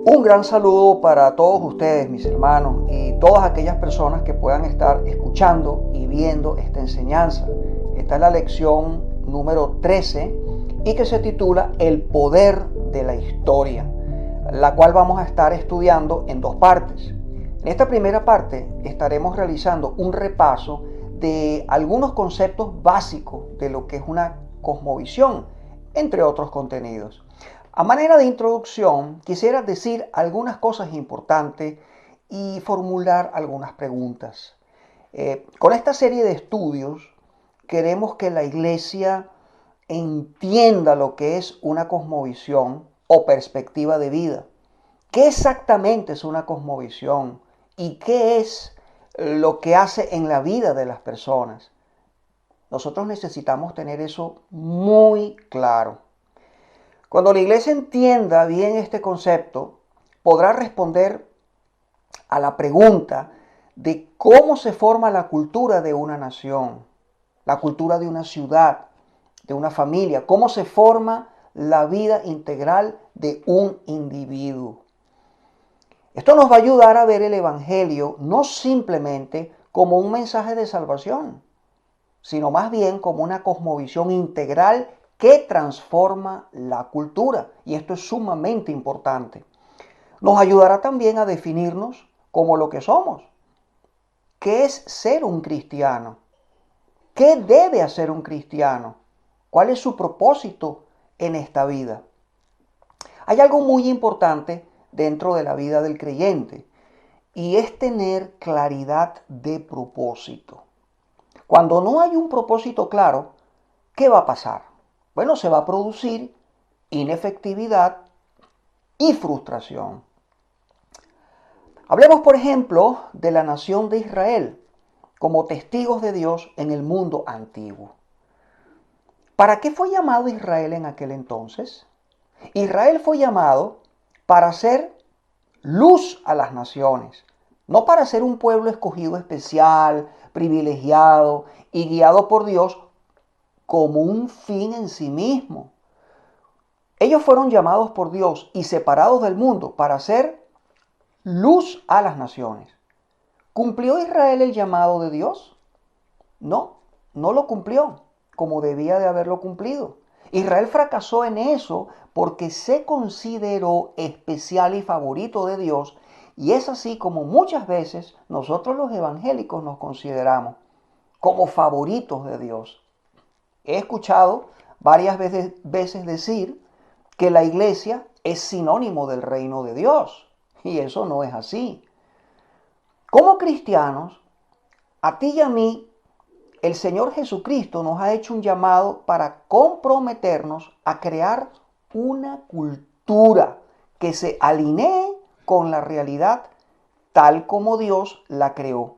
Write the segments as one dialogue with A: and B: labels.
A: Un gran saludo para todos ustedes, mis hermanos, y todas aquellas personas que puedan estar escuchando y viendo esta enseñanza. Esta es la lección número 13 y que se titula El poder de la historia, la cual vamos a estar estudiando en dos partes. En esta primera parte estaremos realizando un repaso de algunos conceptos básicos de lo que es una cosmovisión, entre otros contenidos. A manera de introducción, quisiera decir algunas cosas importantes y formular algunas preguntas. Con esta serie de estudios queremos que la Iglesia entienda lo que es una cosmovisión o perspectiva de vida. ¿Qué exactamente es una cosmovisión? ¿Y qué es lo que hace en la vida de las personas? Nosotros necesitamos tener eso muy claro. Cuando la iglesia entienda bien este concepto, podrá responder a la pregunta de cómo se forma la cultura de una nación, la cultura de una ciudad, de una familia, cómo se forma la vida integral de un individuo. Esto nos va a ayudar a ver el Evangelio no simplemente como un mensaje de salvación, sino más bien como una cosmovisión integral que transforma la cultura. Y esto es sumamente importante. Nos ayudará también a definirnos como lo que somos. ¿Qué es ser un cristiano? ¿Qué debe hacer un cristiano? ¿Cuál es su propósito en esta vida? Hay algo muy importante dentro de la vida del creyente y es tener claridad de propósito. Cuando no hay un propósito claro, ¿qué va a pasar? Bueno, se va a producir inefectividad y frustración. Hablemos, por ejemplo, de la nación de Israel como testigos de Dios en el mundo antiguo. ¿Para qué fue llamado Israel en aquel entonces? Israel fue llamado para ser luz a las naciones, no para ser un pueblo escogido especial, privilegiado y guiado por Dios como un fin en sí mismo. Ellos fueron llamados por Dios y separados del mundo para ser luz a las naciones. ¿Cumplió Israel el llamado de Dios? No, no lo cumplió como debía de haberlo cumplido. Israel fracasó en eso porque se consideró especial y favorito de Dios, y es así como muchas veces nosotros los evangélicos nos consideramos como favoritos de Dios. He escuchado varias veces decir que la iglesia es sinónimo del reino de Dios, y eso no es así. Como cristianos, a ti y a mí, el Señor Jesucristo nos ha hecho un llamado para comprometernos a crear una cultura que se alinee con la realidad tal como Dios la creó,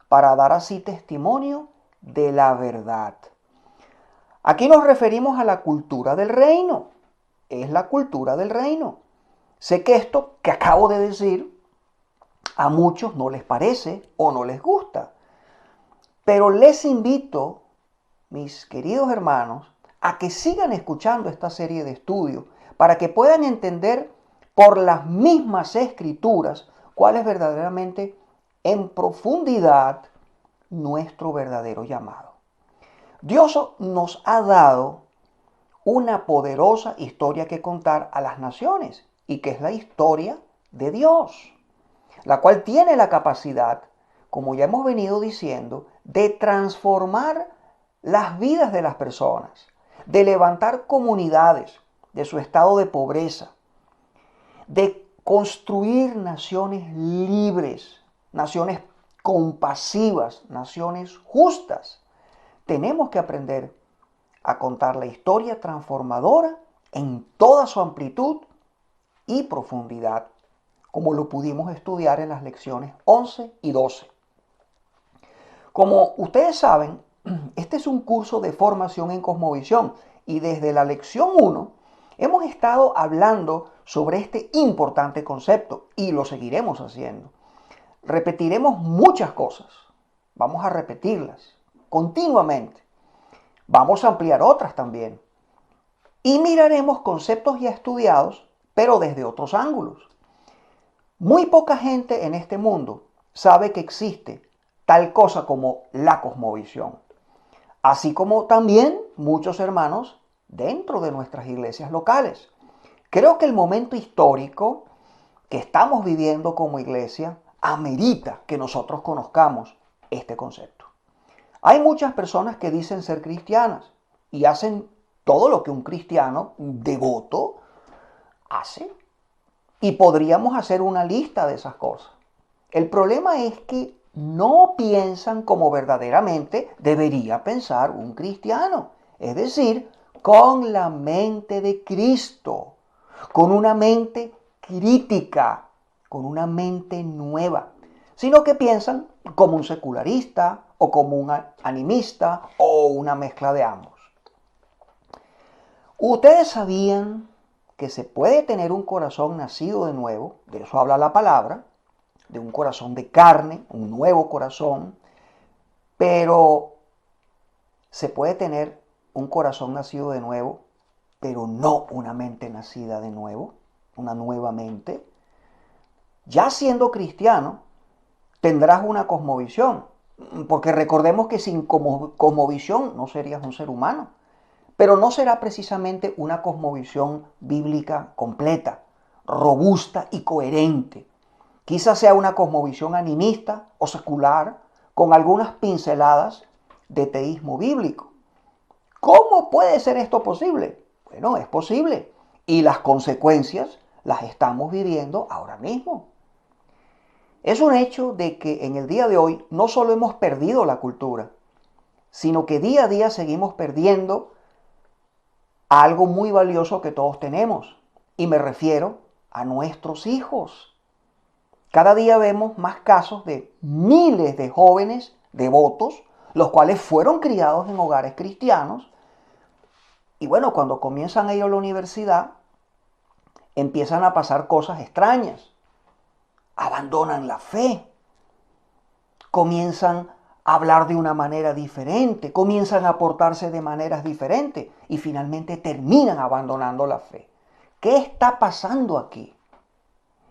A: para dar así testimonio de la verdad. Aquí nos referimos a la cultura del reino. Es la cultura del reino. Sé que esto que acabo de decir a muchos no les parece o no les gusta. Pero les invito, mis queridos hermanos, a que sigan escuchando esta serie de estudios para que puedan entender por las mismas escrituras cuál es verdaderamente en profundidad nuestro verdadero llamado. Dios nos ha dado una poderosa historia que contar a las naciones y que es la historia de Dios, la cual tiene la capacidad, como ya hemos venido diciendo, de transformar las vidas de las personas, de levantar comunidades de su estado de pobreza, de construir naciones libres, naciones compasivas, naciones justas. Tenemos que aprender a contar la historia transformadora en toda su amplitud y profundidad, como lo pudimos estudiar en las lecciones 11 y 12. Como ustedes saben, este es un curso de formación en cosmovisión y desde la lección 1 hemos estado hablando sobre este importante concepto y lo seguiremos haciendo. Repetiremos muchas cosas, vamos a repetirlas continuamente. Vamos a ampliar otras también. Y miraremos conceptos ya estudiados, pero desde otros ángulos. Muy poca gente en este mundo sabe que existe tal cosa como la cosmovisión, así como también muchos hermanos dentro de nuestras iglesias locales. Creo que el momento histórico que estamos viviendo como iglesia amerita que nosotros conozcamos este concepto. Hay muchas personas que dicen ser cristianas y hacen todo lo que un cristiano devoto hace. Y podríamos hacer una lista de esas cosas. El problema es que no piensan como verdaderamente debería pensar un cristiano. Es decir, con la mente de Cristo, con una mente crítica, con una mente nueva, sino que piensan como un secularista o como un animista o una mezcla de ambos. Ustedes sabían que se puede tener un corazón nacido de nuevo, de eso habla la palabra, de un corazón de carne, un nuevo corazón, pero se puede tener un corazón nacido de nuevo, pero no una mente nacida de nuevo, una nueva mente. Ya siendo cristiano, tendrás una cosmovisión, porque recordemos que sin cosmovisión no serías un ser humano, pero no será precisamente una cosmovisión bíblica completa, robusta y coherente. Quizás sea una cosmovisión animista o secular con algunas pinceladas de teísmo bíblico. ¿Cómo puede ser esto posible? Bueno, es posible y las consecuencias las estamos viviendo ahora mismo. Es un hecho de que en el día de hoy no solo hemos perdido la cultura, sino que día a día seguimos perdiendo algo muy valioso que todos tenemos. Y me refiero a nuestros hijos. Cada día vemos más casos de miles de jóvenes devotos, los cuales fueron criados en hogares cristianos. Y bueno, cuando comienzan a ir a la universidad, empiezan a pasar cosas extrañas. Abandonan la fe. Comienzan a hablar de una manera diferente. Comienzan a portarse de maneras diferentes. Y finalmente terminan abandonando la fe. ¿Qué está pasando aquí?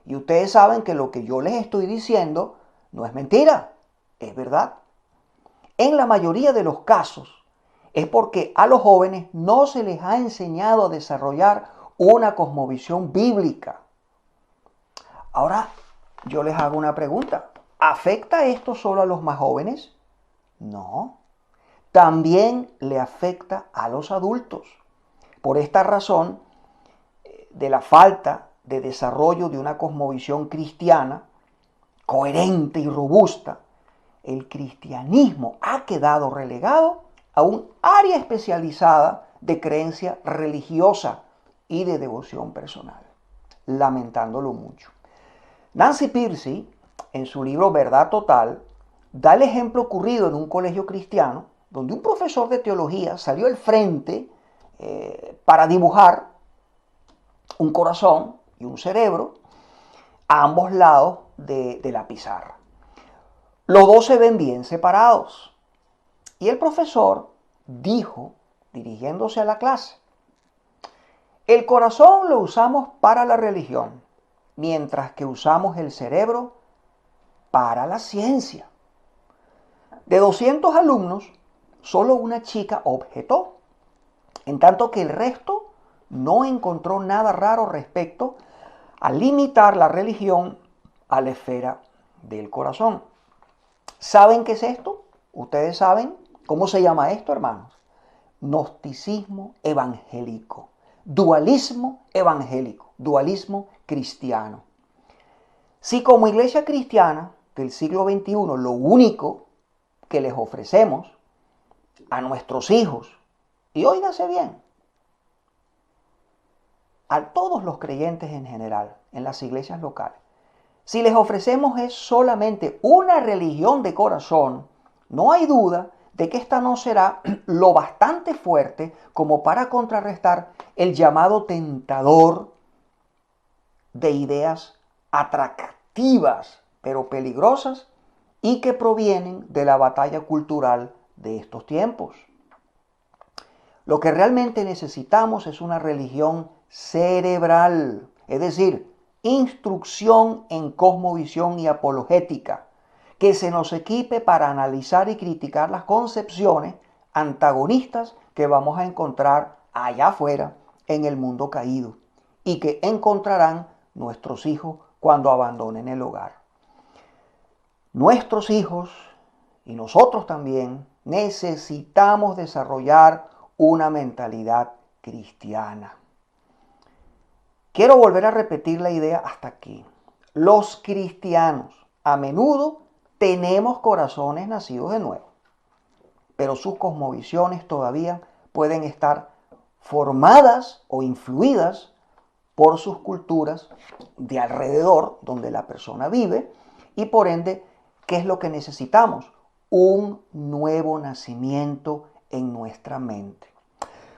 A: Y ustedes saben que lo que yo les estoy diciendo no es mentira, es verdad. En la mayoría de los casos es porque a los jóvenes no se les ha enseñado a desarrollar una cosmovisión bíblica. Ahora yo les hago una pregunta. ¿Afecta esto solo a los más jóvenes? No. También le afecta a los adultos. Por esta razón de la falta de desarrollo de una cosmovisión cristiana coherente y robusta, el cristianismo ha quedado relegado a un área especializada de creencia religiosa y de devoción personal, lamentándolo mucho. Nancy Pearcey, en su libro Verdad Total, da el ejemplo ocurrido en un colegio cristiano donde un profesor de teología salió al frente para dibujar un corazón y un cerebro a ambos lados de la pizarra. Los dos se ven bien separados. Y el profesor dijo, dirigiéndose a la clase, el corazón lo usamos para la religión, mientras que usamos el cerebro para la ciencia. De 200 alumnos, solo una chica objetó, en tanto que el resto no encontró nada raro respecto a limitar la religión a la esfera del corazón. ¿Saben qué es esto? ¿Ustedes saben cómo se llama esto, hermanos? Gnosticismo evangélico, dualismo evangélico, dualismo cristiano. Si como iglesia cristiana del siglo XXI lo único que les ofrecemos a nuestros hijos, y óigase bien, a todos los creyentes en general, en las iglesias locales, si les ofrecemos es solamente una religión de corazón, no hay duda de que esta no será lo bastante fuerte como para contrarrestar el llamado tentador de ideas atractivas pero peligrosas y que provienen de la batalla cultural de estos tiempos. Lo que realmente necesitamos es una religión cerebral, es decir, instrucción en cosmovisión y apologética, que se nos equipe para analizar y criticar las concepciones antagonistas que vamos a encontrar allá afuera en el mundo caído y que encontrarán nuestros hijos cuando abandonen el hogar. Nuestros hijos y nosotros también necesitamos desarrollar una mentalidad cristiana. Quiero volver a repetir la idea hasta aquí. Los cristianos a menudo tenemos corazones nacidos de nuevo, pero sus cosmovisiones todavía pueden estar formadas o influidas por sus culturas de alrededor donde la persona vive y por ende, ¿qué es lo que necesitamos? Un nuevo nacimiento en nuestra mente.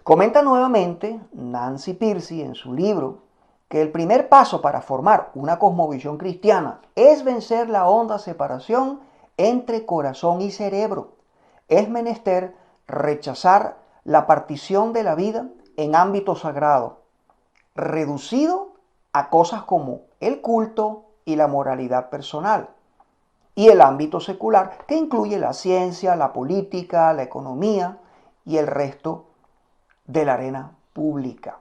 A: Comenta nuevamente Nancy Pearcey en su libro que el primer paso para formar una cosmovisión cristiana es vencer la honda separación entre corazón y cerebro. Es menester rechazar la partición de la vida en ámbito sagrado, reducido a cosas como el culto y la moralidad personal, y el ámbito secular, que incluye la ciencia, la política, la economía y el resto de la arena pública.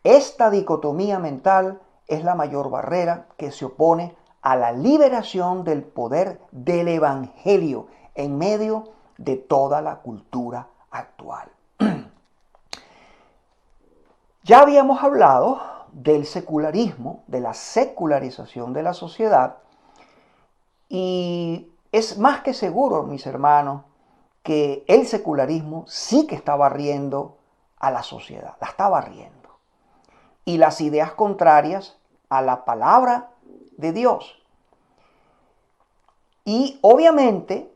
A: Esta dicotomía mental es la mayor barrera que se opone a la liberación del poder del Evangelio en medio de toda la cultura actual. Ya habíamos hablado del secularismo, de la secularización de la sociedad, y es más que seguro, mis hermanos, que el secularismo sí que está barriendo a la sociedad, la está barriendo. Y las ideas contrarias a la palabra de Dios. Y obviamente,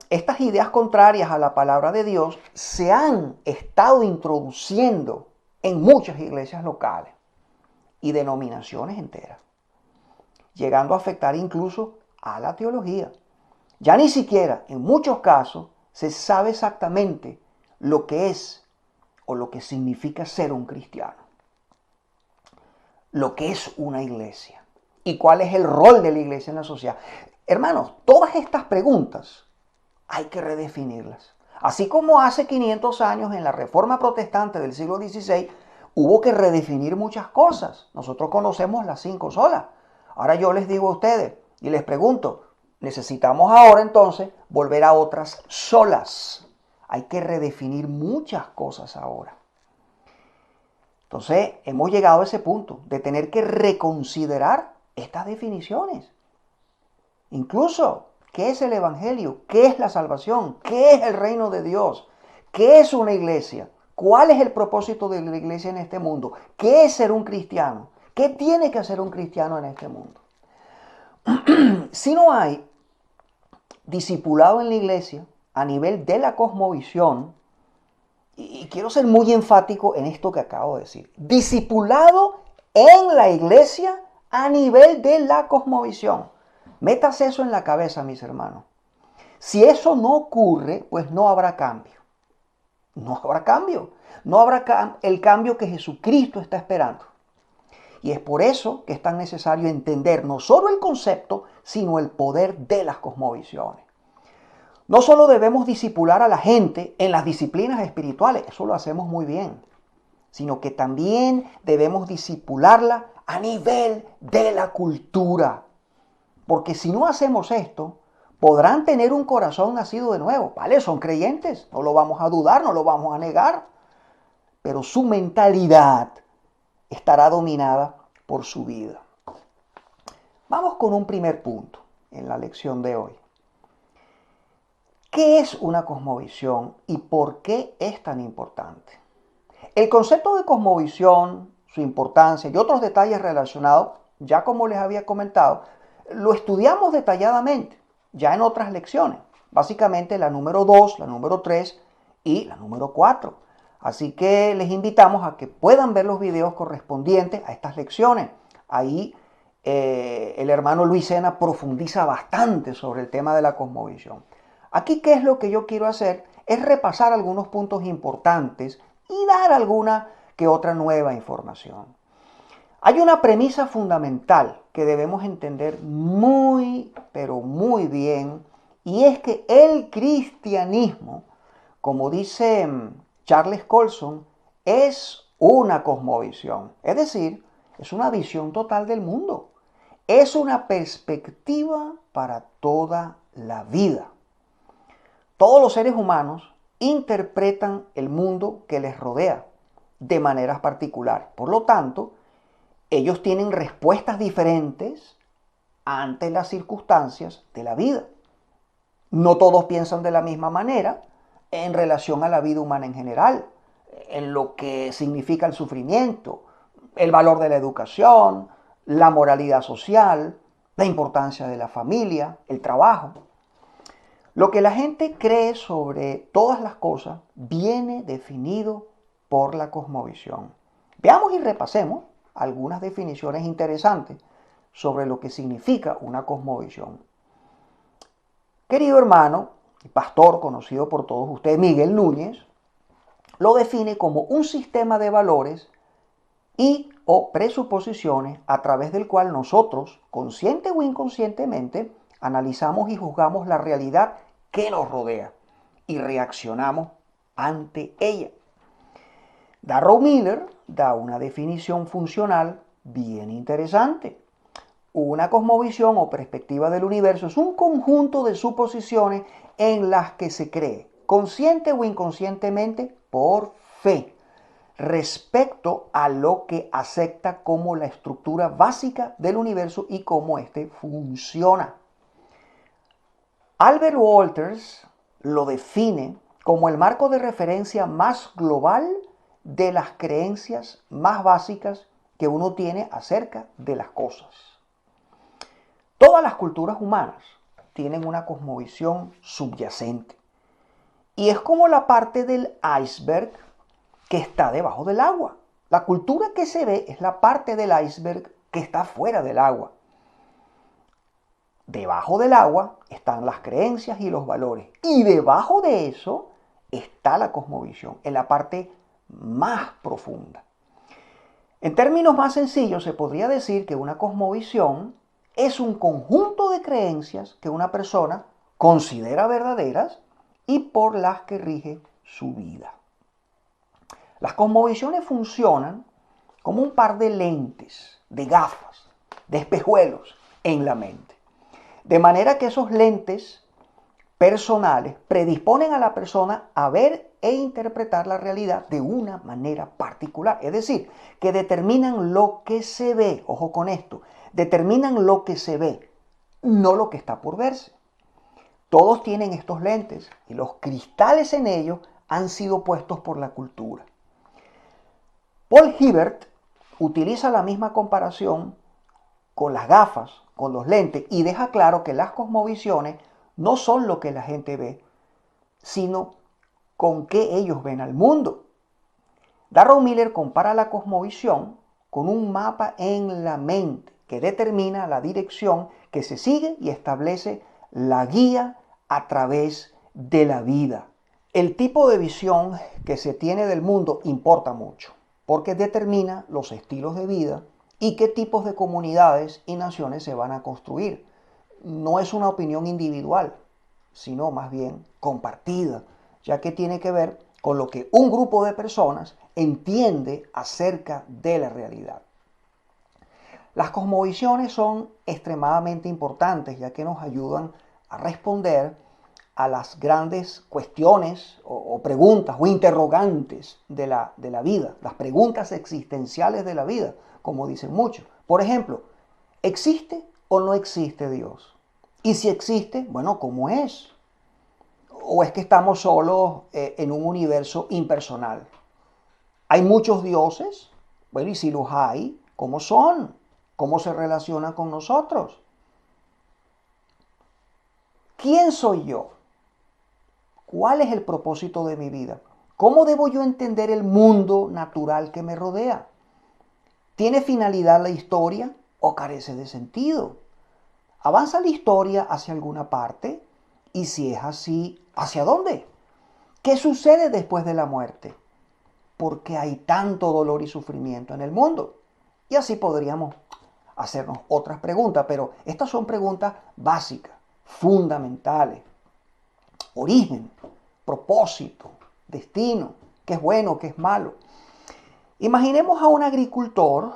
A: estas ideas contrarias a la palabra de Dios se han estado introduciendo en muchas iglesias locales y denominaciones enteras, llegando a afectar incluso a la teología. Ya ni siquiera, en muchos casos, se sabe exactamente lo que es o lo que significa ser un cristiano, lo que es una iglesia y cuál es el rol de la iglesia en la sociedad. Hermanos, todas estas preguntas hay que redefinirlas. Así como hace 500 años en la Reforma Protestante del siglo XVI hubo que redefinir muchas cosas. Nosotros conocemos las 5 solas. Ahora yo les digo a ustedes y les pregunto, necesitamos ahora entonces volver a otras solas. Hay que redefinir muchas cosas ahora. Entonces hemos llegado a ese punto de tener que reconsiderar estas definiciones. Incluso, ¿qué es el Evangelio? ¿Qué es la salvación? ¿Qué es el reino de Dios? ¿Qué es una iglesia? ¿Cuál es el propósito de la iglesia en este mundo? ¿Qué es ser un cristiano? ¿Qué tiene que hacer un cristiano en este mundo? Si no hay discipulado en la iglesia a nivel de la cosmovisión, y quiero ser muy enfático en esto que acabo de decir, discipulado en la iglesia a nivel de la cosmovisión. Métase eso en la cabeza, mis hermanos. Si eso no ocurre, pues no habrá cambio. No habrá cambio. No habrá el cambio que Jesucristo está esperando. Y es por eso que es tan necesario entender no solo el concepto, sino el poder de las cosmovisiones. No solo debemos discipular a la gente en las disciplinas espirituales, eso lo hacemos muy bien, sino que también debemos discipularla a nivel de la cultura. Porque si no hacemos esto, podrán tener un corazón nacido de nuevo, ¿vale? Son creyentes, no lo vamos a dudar, no lo vamos a negar, pero su mentalidad estará dominada por su vida. Vamos con un primer punto en la lección de hoy. ¿Qué es una cosmovisión y por qué es tan importante? El concepto de cosmovisión, su importancia y otros detalles relacionados, ya como les había comentado, lo estudiamos detalladamente ya en otras lecciones, básicamente la número 2, la número 3 y la número 4. Así que les invitamos a que puedan ver los videos correspondientes a estas lecciones. Ahí el hermano Luis Sena profundiza bastante sobre el tema de la cosmovisión. Aquí, ¿qué es lo que yo quiero hacer? Es repasar algunos puntos importantes y dar alguna que otra nueva información. Hay una premisa fundamental que debemos entender muy, pero muy bien, y es que el cristianismo, como dice Charles Colson, es una cosmovisión, es decir, es una visión total del mundo, es una perspectiva para toda la vida. Todos los seres humanos interpretan el mundo que les rodea de manera particular. Por lo tanto, ellos tienen respuestas diferentes ante las circunstancias de la vida. No todos piensan de la misma manera en relación a la vida humana en general, en lo que significa el sufrimiento, el valor de la educación, la moralidad social, la importancia de la familia, el trabajo. Lo que la gente cree sobre todas las cosas viene definido por la cosmovisión. Veamos y repasemos algunas definiciones interesantes sobre lo que significa una cosmovisión. Querido hermano y pastor conocido por todos ustedes, Miguel Núñez, lo define como un sistema de valores y o presuposiciones a través del cual nosotros, consciente o inconscientemente, analizamos y juzgamos la realidad que nos rodea y reaccionamos ante ella. Darrow Miller da una definición funcional bien interesante. Una cosmovisión o perspectiva del universo es un conjunto de suposiciones en las que se cree, consciente o inconscientemente, por fe, respecto a lo que acepta como la estructura básica del universo y cómo éste funciona. Albert Walters lo define como el marco de referencia más global de las creencias más básicas que uno tiene acerca de las cosas. Todas las culturas humanas tienen una cosmovisión subyacente y es como la parte del iceberg que está debajo del agua. La cultura que se ve es la parte del iceberg que está fuera del agua. Debajo del agua están las creencias y los valores. Y debajo de eso está la cosmovisión, en la parte más profunda. En términos más sencillos, se podría decir que una cosmovisión es un conjunto de creencias que una persona considera verdaderas y por las que rige su vida. Las cosmovisiones funcionan como un par de lentes, de gafas, de espejuelos en la mente. De manera que esos lentes personales predisponen a la persona a ver e interpretar la realidad de una manera particular. Es decir, que determinan lo que se ve, ojo con esto, determinan lo que se ve, no lo que está por verse. Todos tienen estos lentes y los cristales en ellos han sido puestos por la cultura. Paul Hibbert utiliza la misma comparación con las gafas, con los lentes, y deja claro que las cosmovisiones no son lo que la gente ve, sino con qué ellos ven al mundo. Darrow Miller compara la cosmovisión con un mapa en la mente que determina la dirección que se sigue y establece la guía a través de la vida. El tipo de visión que se tiene del mundo importa mucho, porque determina los estilos de vida y qué tipos de comunidades y naciones se van a construir. No es una opinión individual, sino más bien compartida, ya que tiene que ver con lo que un grupo de personas entiende acerca de la realidad. Las cosmovisiones son extremadamente importantes, ya que nos ayudan a responder a las grandes cuestiones o preguntas o interrogantes de la vida, las preguntas existenciales de la vida, como dicen muchos. Por ejemplo, ¿existe o no existe Dios? Y si existe, bueno, ¿cómo es? ¿O es que estamos solos en un universo impersonal? ¿Hay muchos dioses? Bueno, y si los hay, ¿cómo son? ¿Cómo se relacionan con nosotros? ¿Quién soy yo? ¿Cuál es el propósito de mi vida? ¿Cómo debo yo entender el mundo natural que me rodea? ¿Tiene finalidad la historia o carece de sentido? ¿Avanza la historia hacia alguna parte? Y si es así, ¿hacia dónde? ¿Qué sucede después de la muerte? ¿Por qué hay tanto dolor y sufrimiento en el mundo? Y así podríamos hacernos otras preguntas, pero estas son preguntas básicas, fundamentales. Origen, propósito, destino, qué es bueno, qué es malo. Imaginemos a un agricultor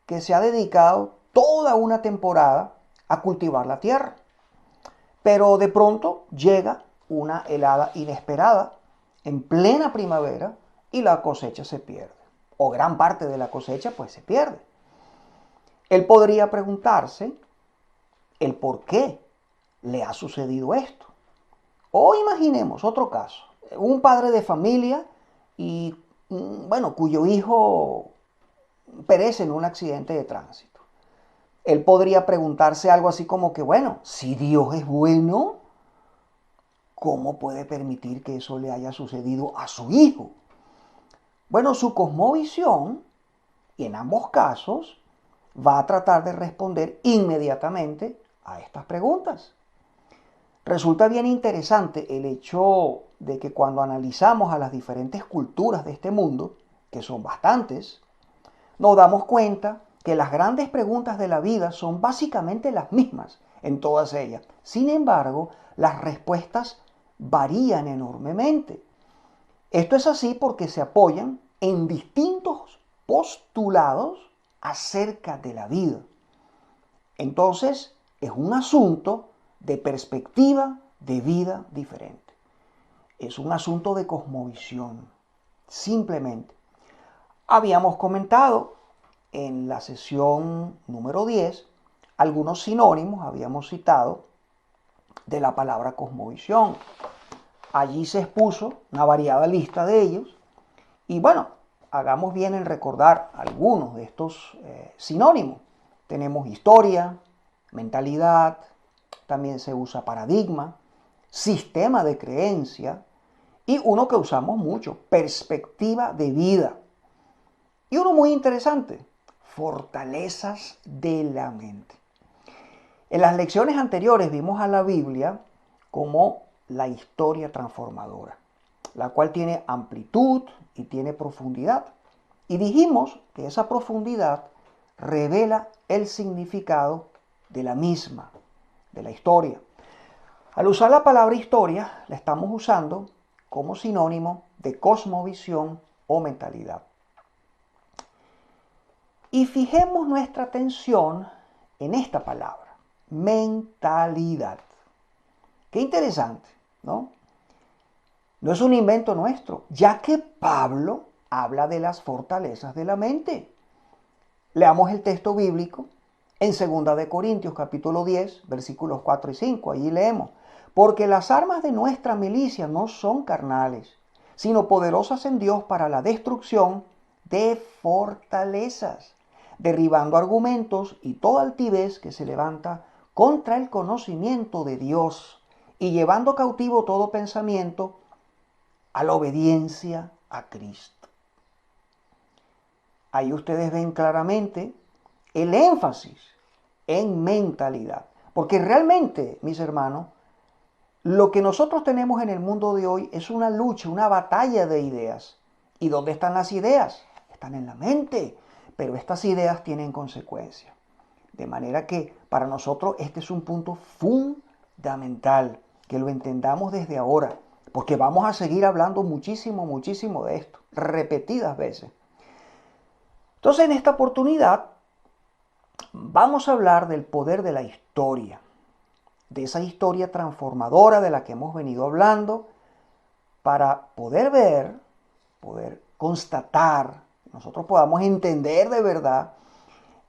A: que se ha dedicado toda una temporada a cultivar la tierra, pero de pronto llega una helada inesperada en plena primavera y la cosecha se pierde, o gran parte de la cosecha pues se pierde. Él podría preguntarse el por qué le ha sucedido esto. O imaginemos otro caso, un padre de familia y bueno, cuyo hijo perece en un accidente de tránsito. Él podría preguntarse algo así como que, bueno, si Dios es bueno, ¿cómo puede permitir que eso le haya sucedido a su hijo? Bueno, su cosmovisión, y en ambos casos, va a tratar de responder inmediatamente a estas preguntas. Resulta bien interesante el hecho de que cuando analizamos a las diferentes culturas de este mundo, que son bastantes, nos damos cuenta que las grandes preguntas de la vida son básicamente las mismas en todas ellas. Sin embargo, las respuestas varían enormemente. Esto es así porque se apoyan en distintos postulados acerca de la vida. Entonces, es un asunto de perspectiva de vida diferente. Es un asunto de cosmovisión, simplemente. Habíamos comentado en la sesión número 10 algunos sinónimos, habíamos citado, de la palabra cosmovisión. Allí se expuso una variada lista de ellos y bueno, hagamos bien en recordar algunos de estos sinónimos. Tenemos historia, mentalidad, también se usa paradigma, sistema de creencia y uno que usamos mucho, perspectiva de vida. Y uno muy interesante, fortalezas de la mente. En las lecciones anteriores vimos a la Biblia como la historia transformadora, la cual tiene amplitud y tiene profundidad. Y dijimos que esa profundidad revela el significado de la misma, de la historia. Al usar la palabra historia, la estamos usando como sinónimo de cosmovisión o mentalidad. Y fijemos nuestra atención en esta palabra, mentalidad. Qué interesante, ¿no? No es un invento nuestro, ya que Pablo habla de las fortalezas de la mente. Leamos el texto bíblico en 2 de Corintios capítulo 10, versículos 4 y 5. Allí leemos, porque las armas de nuestra milicia no son carnales, sino poderosas en Dios para la destrucción de fortalezas, derribando argumentos y toda altivez que se levanta contra el conocimiento de Dios y llevando cautivo todo pensamiento a la obediencia a Cristo. Ahí ustedes ven claramente el énfasis en mentalidad. Porque realmente, mis hermanos, lo que nosotros tenemos en el mundo de hoy es una lucha, una batalla de ideas. ¿Y dónde están las ideas? Están en la mente, pero estas ideas tienen consecuencias. De manera que para nosotros este es un punto fundamental, que lo entendamos desde ahora, porque vamos a seguir hablando muchísimo, muchísimo de esto, repetidas veces. Entonces, en esta oportunidad vamos a hablar del poder de la historia, de esa historia transformadora de la que hemos venido hablando, para poder ver, poder constatar, nosotros podamos entender de verdad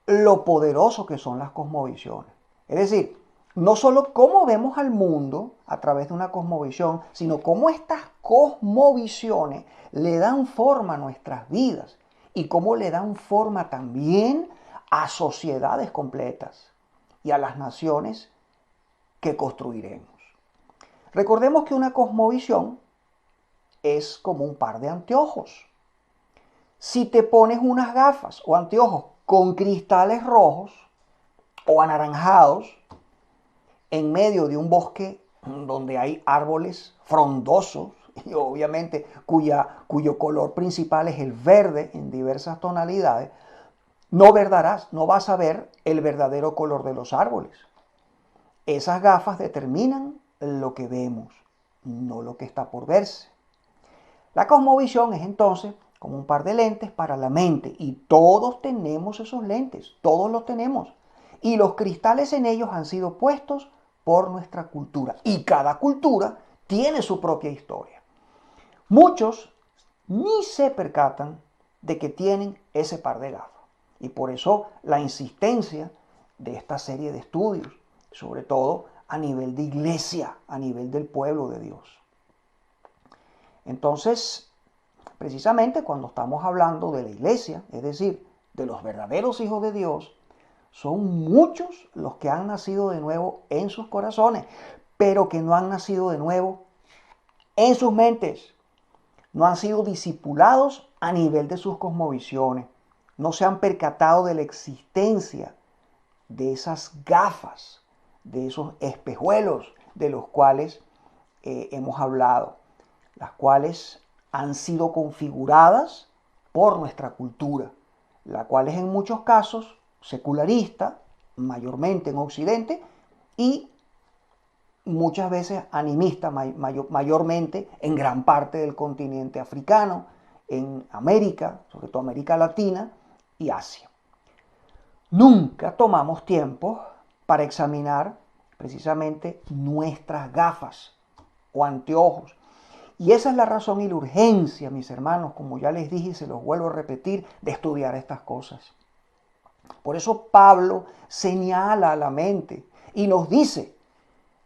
A: lo poderoso que son las cosmovisiones. Es decir, no solo cómo vemos al mundo a través de una cosmovisión, sino cómo estas cosmovisiones le dan forma a nuestras vidas y cómo le dan forma también a sociedades completas y a las naciones que construiremos. Recordemos que una cosmovisión es como un par de anteojos. Si te pones unas gafas o anteojos con cristales rojos o anaranjados en medio de un bosque donde hay árboles frondosos y obviamente cuyo color principal es el verde en diversas tonalidades, no vas a ver el verdadero color de los árboles. Esas gafas determinan lo que vemos, no lo que está por verse. La cosmovisión es entonces como un par de lentes para la mente y todos tenemos esos lentes, todos los tenemos. Y los cristales en ellos han sido puestos por nuestra cultura y cada cultura tiene su propia historia. Muchos ni se percatan de que tienen ese par de gafas y por eso la insistencia de esta serie de estudios, sobre todo a nivel de iglesia, a nivel del pueblo de Dios. Entonces, precisamente cuando estamos hablando de la iglesia, es decir, de los verdaderos hijos de Dios, son muchos los que han nacido de nuevo en sus corazones, pero que no han nacido de nuevo en sus mentes. No han sido discipulados a nivel de sus cosmovisiones. No se han percatado de la existencia de esas gafas, de esos espejuelos de los cuales hemos hablado, las cuales han sido configuradas por nuestra cultura, la cual es en muchos casos secularista, mayormente en Occidente, y muchas veces animista, mayormente en gran parte del continente africano, en América, sobre todo América Latina y Asia. Nunca tomamos tiempo para examinar precisamente nuestras gafas o anteojos. Y esa es la razón y la urgencia, mis hermanos, como ya les dije y se los vuelvo a repetir, de estudiar estas cosas. Por eso Pablo señala a la mente y nos dice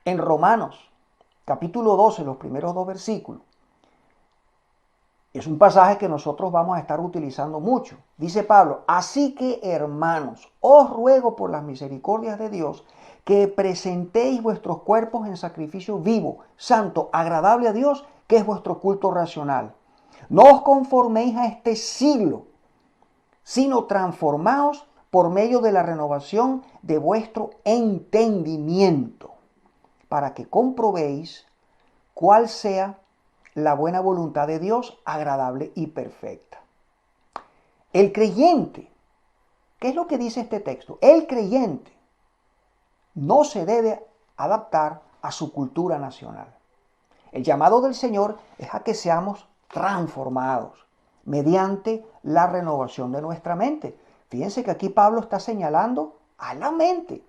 A: en Romanos, capítulo 12, los primeros 2 versículos. Es un pasaje que nosotros vamos a estar utilizando mucho. Dice Pablo, así que hermanos, os ruego por las misericordias de Dios que presentéis vuestros cuerpos en sacrificio vivo, santo, agradable a Dios, que es vuestro culto racional. No os conforméis a este siglo, sino transformaos por medio de la renovación de vuestro entendimiento, para que comprobéis cuál sea la buena voluntad de Dios, agradable y perfecta. El creyente, ¿qué es lo que dice este texto? El creyente no se debe adaptar a su cultura nacional. El llamado del Señor es a que seamos transformados mediante la renovación de nuestra mente. Fíjense que aquí Pablo está señalando a la mente,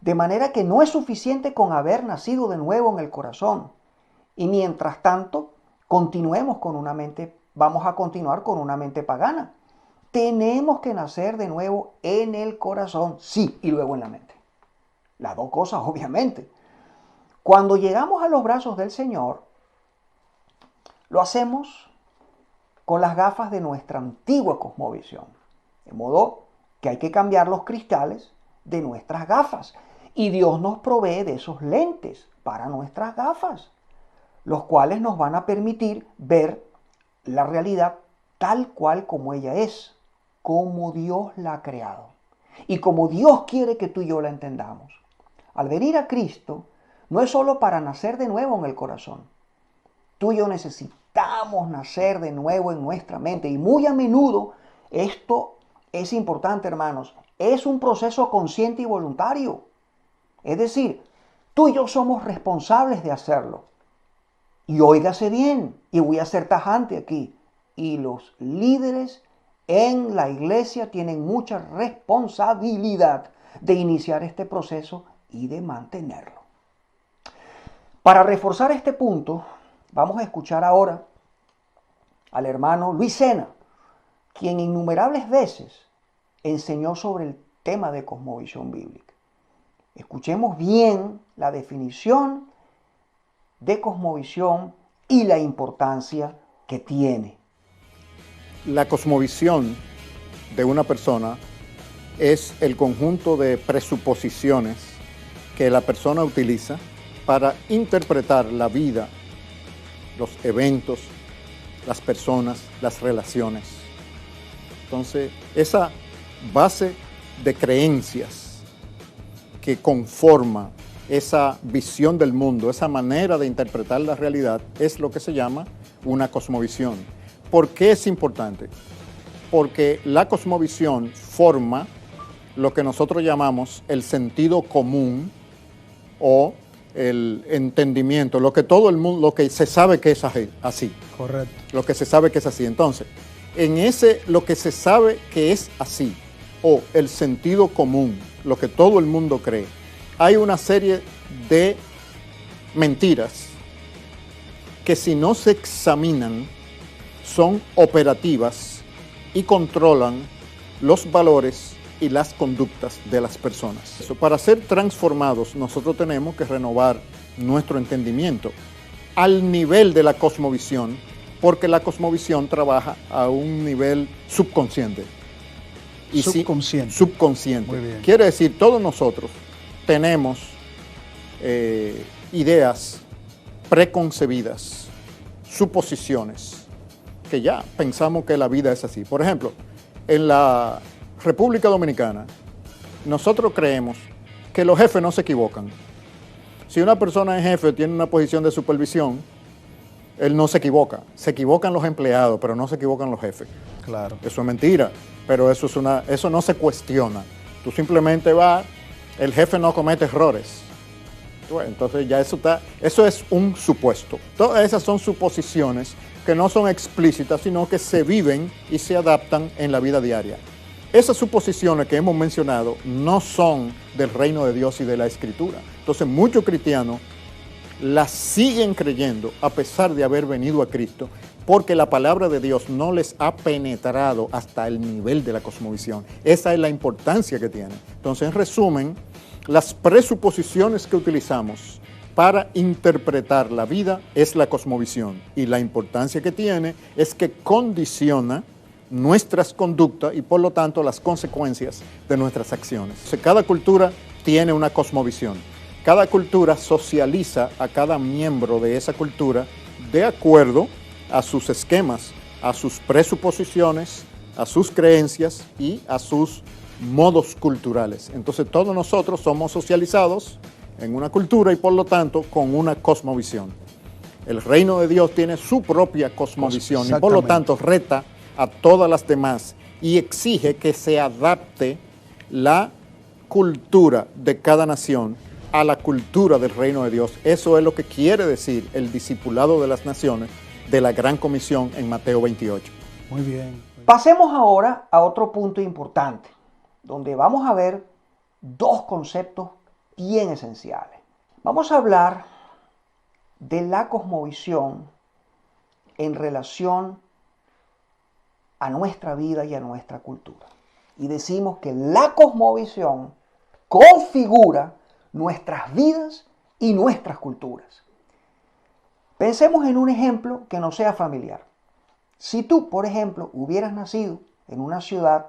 A: de manera que no es suficiente con haber nacido de nuevo en el corazón. Y mientras tanto, vamos a continuar con una mente pagana. Tenemos que nacer de nuevo en el corazón, sí, y luego en la mente. Las dos cosas, obviamente. Cuando llegamos a los brazos del Señor, lo hacemos con las gafas de nuestra antigua cosmovisión. De modo que hay que cambiar los cristales de nuestras gafas. Y Dios nos provee de esos lentes para nuestras gafas, los cuales nos van a permitir ver la realidad tal cual como ella es, como Dios la ha creado y como Dios quiere que tú y yo la entendamos. Al venir a Cristo, no es solo para nacer de nuevo en el corazón. Tú y yo necesitamos nacer de nuevo en nuestra mente y muy a menudo esto es importante, hermanos. Es un proceso consciente y voluntario. Es decir, tú y yo somos responsables de hacerlo. Y óigase bien, y voy a ser tajante aquí, y los líderes en la iglesia tienen mucha responsabilidad de iniciar este proceso y de mantenerlo. Para reforzar este punto, vamos a escuchar ahora al hermano Luis Sena, quien innumerables veces enseñó sobre el tema de cosmovisión bíblica. Escuchemos bien la definición de cosmovisión y la importancia que tiene.
B: La cosmovisión de una persona es el conjunto de presuposiciones que la persona utiliza para interpretar la vida, los eventos, las personas, las relaciones. Entonces, esa base de creencias que conforma esa visión del mundo, esa manera de interpretar la realidad, es lo que se llama una cosmovisión. ¿Por qué es importante? porque la cosmovisión forma lo que nosotros llamamos el sentido común o el entendimiento, lo que todo el mundo, lo que se sabe que es así.
C: Correcto.
B: Lo que se sabe que es así. Entonces, en ese, lo que se sabe que es así, o el sentido común, lo que todo el mundo cree, hay una serie de mentiras que si no se examinan son operativas y controlan los valores y las conductas de las personas. Para ser transformados, nosotros tenemos que renovar nuestro entendimiento al nivel de la cosmovisión, porque la cosmovisión trabaja a un nivel subconsciente. Y
C: Subconsciente.
B: Subconsciente.
C: Muy bien.
B: Quiere decir, todos nosotros tenemos ideas preconcebidas, suposiciones, que ya pensamos que la vida es así. Por ejemplo, en la República Dominicana, nosotros creemos que los jefes no se equivocan. Si una persona es jefe, tiene una posición de supervisión, él no se equivoca. Se equivocan los empleados, pero no se equivocan los jefes.
C: Claro.
B: Eso es mentira, pero eso no se cuestiona. Tú simplemente vas, el jefe no comete errores. Bueno, entonces ya eso es un supuesto. Todas esas son suposiciones que no son explícitas, sino que se viven y se adaptan en la vida diaria. Esas suposiciones que hemos mencionado no son del reino de Dios y de la Escritura. Entonces muchos cristianos las siguen creyendo a pesar de haber venido a Cristo, porque la palabra de Dios no les ha penetrado hasta el nivel de la cosmovisión. Esa es la importancia que tiene. Entonces, en resumen, las presuposiciones que utilizamos para interpretar la vida es la cosmovisión, y la importancia que tiene es que condiciona nuestras conductas y por lo tanto las consecuencias de nuestras acciones. Cada cultura tiene una cosmovisión. Cada cultura socializa a cada miembro de esa cultura de acuerdo a sus esquemas, a sus presuposiciones, a sus creencias y a sus modos culturales. Entonces todos nosotros somos socializados en una cultura y por lo tanto con una cosmovisión. El reino de Dios tiene su propia cosmovisión y por lo tanto reta a todas las demás y exige que se adapte la cultura de cada nación a la cultura del reino de Dios. Eso es lo que quiere decir el discipulado de las naciones de la Gran Comisión en Mateo 28.
C: Muy bien.
A: Pasemos ahora a otro punto importante, donde vamos a ver dos conceptos bien esenciales. Vamos a hablar de la cosmovisión en relación a nuestra vida y a nuestra cultura. Y decimos que la cosmovisión configura nuestras vidas y nuestras culturas. Pensemos en un ejemplo que nos sea familiar. Si tú, por ejemplo, hubieras nacido en una ciudad,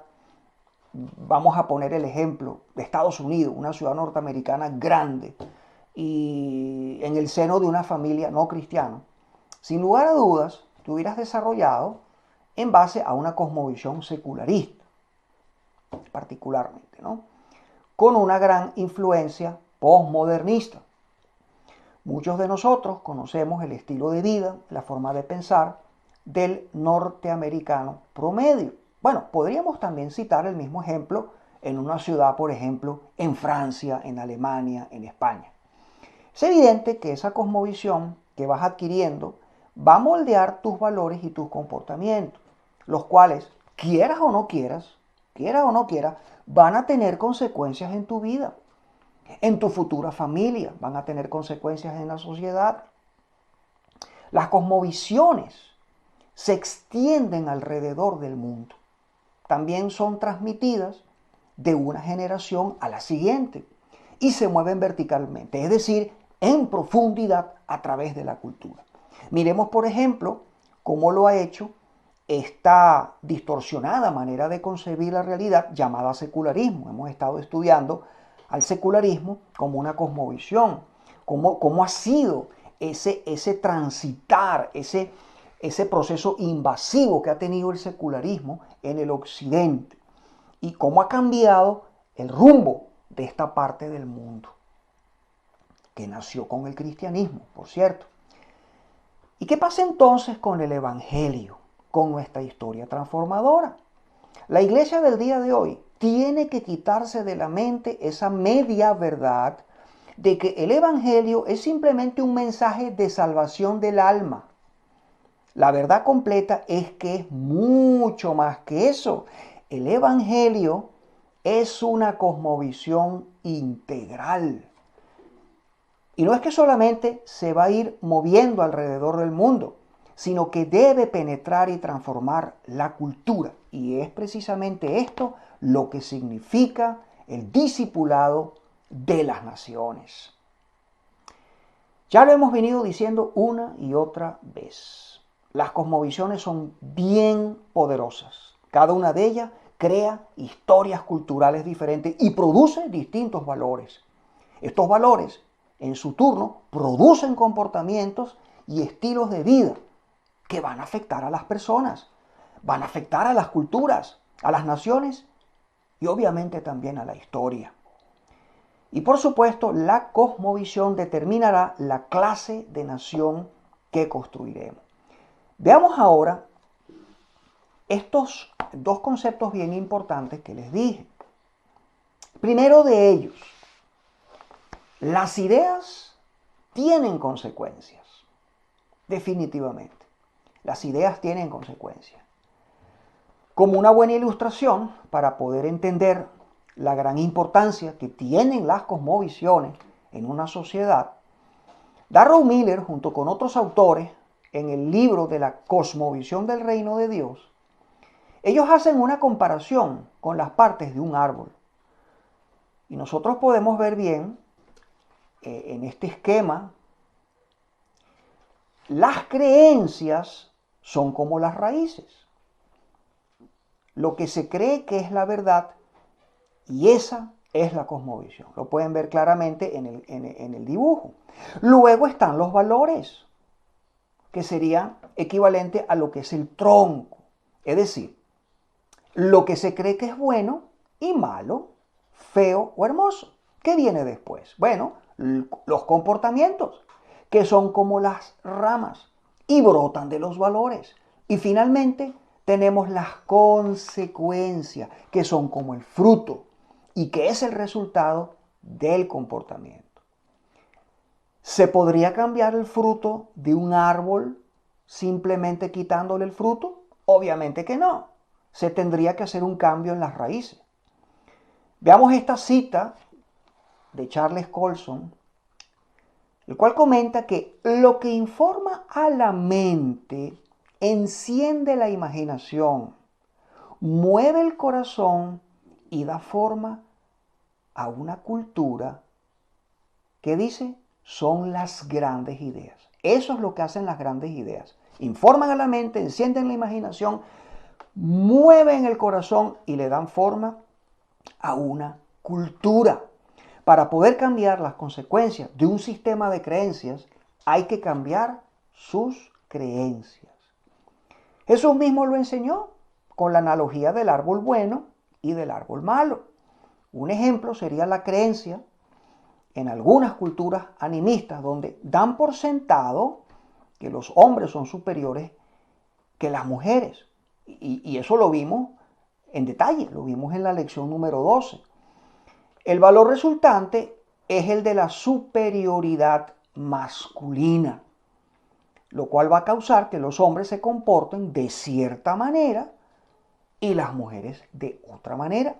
A: vamos a poner el ejemplo de Estados Unidos, una ciudad norteamericana grande, y en el seno de una familia no cristiana, sin lugar a dudas, te hubieras desarrollado en base a una cosmovisión secularista, particularmente, ¿no? Con una gran influencia posmodernista. Muchos de nosotros conocemos el estilo de vida, la forma de pensar del norteamericano promedio. Bueno, podríamos también citar el mismo ejemplo en una ciudad, por ejemplo, en Francia, en Alemania, en España. Es evidente que esa cosmovisión que vas adquiriendo va a moldear tus valores y tus comportamientos, los cuales, quieras o no quieras, van a tener consecuencias en tu vida, en tu futura familia, van a tener consecuencias en la sociedad. Las cosmovisiones se extienden alrededor del mundo. También son transmitidas de una generación a la siguiente y se mueven verticalmente, es decir, en profundidad a través de la cultura. Miremos, por ejemplo, cómo lo ha hecho esta distorsionada manera de concebir la realidad llamada secularismo. Hemos estado estudiando al secularismo como una cosmovisión, cómo ha sido ese transitar, ese proceso invasivo que ha tenido el secularismo en el occidente y cómo ha cambiado el rumbo de esta parte del mundo, que nació con el cristianismo, por cierto. ¿Y qué pasa entonces con el evangelio, con nuestra historia transformadora? La iglesia del día de hoy tiene que quitarse de la mente esa media verdad de que el Evangelio es simplemente un mensaje de salvación del alma. La verdad completa es que es mucho más que eso. El Evangelio es una cosmovisión integral. Y no es que solamente se va a ir moviendo alrededor del mundo, sino que debe penetrar y transformar la cultura. Y es precisamente esto lo que significa el discipulado de las naciones. Ya lo hemos venido diciendo una y otra vez. Las cosmovisiones son bien poderosas. Cada una de ellas crea historias culturales diferentes y produce distintos valores. Estos valores, en su turno, producen comportamientos y estilos de vida que van a afectar a las personas, van a afectar a las culturas, a las naciones y obviamente también a la historia. Y por supuesto, la cosmovisión determinará la clase de nación que construiremos. Veamos ahora estos dos conceptos bien importantes que les dije. Primero de ellos, las ideas tienen consecuencias, definitivamente. Las ideas tienen consecuencias. Como una buena ilustración para poder entender la gran importancia que tienen las cosmovisiones en una sociedad, Darrell Miller, junto con otros autores, en el libro de la cosmovisión del reino de Dios, ellos hacen una comparación con las partes de un árbol. Y nosotros podemos ver bien en este esquema, las creencias son como las raíces. Lo que se cree que es la verdad, y esa es la cosmovisión. Lo pueden ver claramente en el dibujo. Luego están los valores, que serían equivalentes a lo que es el tronco. Es decir, lo que se cree que es bueno y malo, feo o hermoso. ¿Qué viene después? Bueno, los comportamientos, que son como las ramas y brotan de los valores. Y finalmente tenemos las consecuencias, que son como el fruto y que es el resultado del comportamiento. ¿Se podría cambiar el fruto de un árbol simplemente quitándole el fruto? Obviamente que no. Se tendría que hacer un cambio en las raíces. Veamos esta cita de Charles Colson, el cual comenta que lo que informa a la mente enciende la imaginación, mueve el corazón y da forma a una cultura que dice son las grandes ideas. Eso es lo que hacen las grandes ideas. Informan a la mente, encienden la imaginación, mueven el corazón y le dan forma a una cultura. Para poder cambiar las consecuencias de un sistema de creencias, hay que cambiar sus creencias. Jesús mismo lo enseñó con la analogía del árbol bueno y del árbol malo. Un ejemplo sería la creencia en algunas culturas animistas donde dan por sentado que los hombres son superiores que las mujeres. Y eso lo vimos en detalle, lo vimos en la lección número 12. El valor resultante es el de la superioridad masculina, lo cual va a causar que los hombres se comporten de cierta manera y las mujeres de otra manera.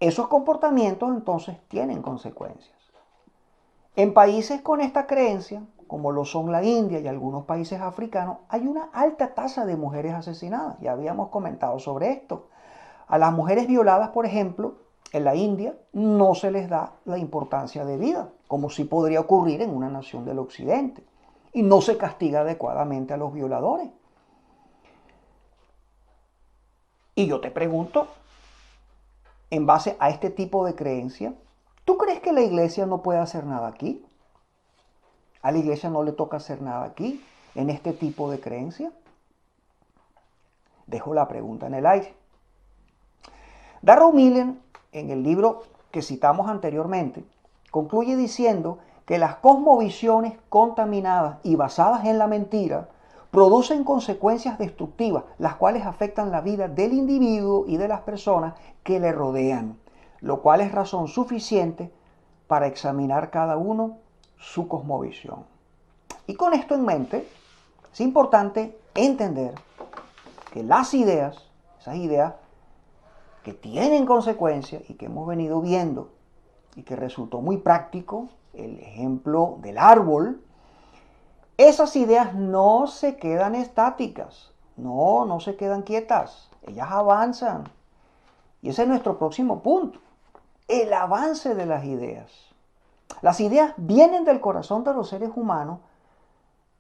A: Esos comportamientos entonces tienen consecuencias. En países con esta creencia, como lo son la India y algunos países africanos, hay una alta tasa de mujeres asesinadas. Ya habíamos comentado sobre esto. A las mujeres violadas, por ejemplo, en la India no se les da la importancia de vida, como sí podría ocurrir en una nación del occidente. Y no se castiga adecuadamente a los violadores. Y yo te pregunto, en base a este tipo de creencia, ¿tú crees que la iglesia no puede hacer nada aquí? ¿A la iglesia no le toca hacer nada aquí, en este tipo de creencia? Dejo la pregunta en el aire. Darrell Miller, en el libro que citamos anteriormente, concluye diciendo que las cosmovisiones contaminadas y basadas en la mentira producen consecuencias destructivas, las cuales afectan la vida del individuo y de las personas que le rodean, lo cual es razón suficiente para examinar cada uno su cosmovisión. Y con esto en mente, es importante entender que las ideas, esas ideas que tienen consecuencias y que hemos venido viendo y que resultó muy práctico, el ejemplo del árbol, esas ideas no se quedan estáticas, no se quedan quietas, ellas avanzan. Y ese es nuestro próximo punto, el avance de las ideas. Las ideas vienen del corazón de los seres humanos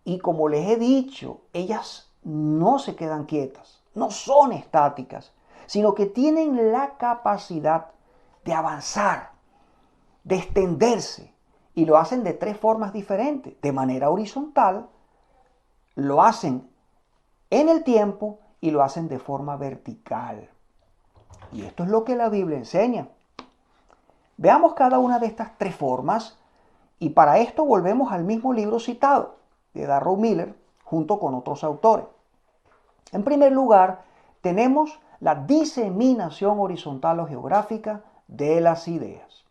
A: y como les he dicho, ellas no se quedan quietas, no son estáticas, sino que tienen la capacidad de avanzar, de extenderse, y lo hacen de tres formas diferentes. De manera horizontal, lo hacen en el tiempo y lo hacen de forma vertical. Y esto es lo que la Biblia enseña. Veamos cada una de estas tres formas y para esto volvemos al mismo libro citado de Darrell Miller junto con otros autores. En primer lugar, tenemos la diseminación horizontal o geográfica de las ideas.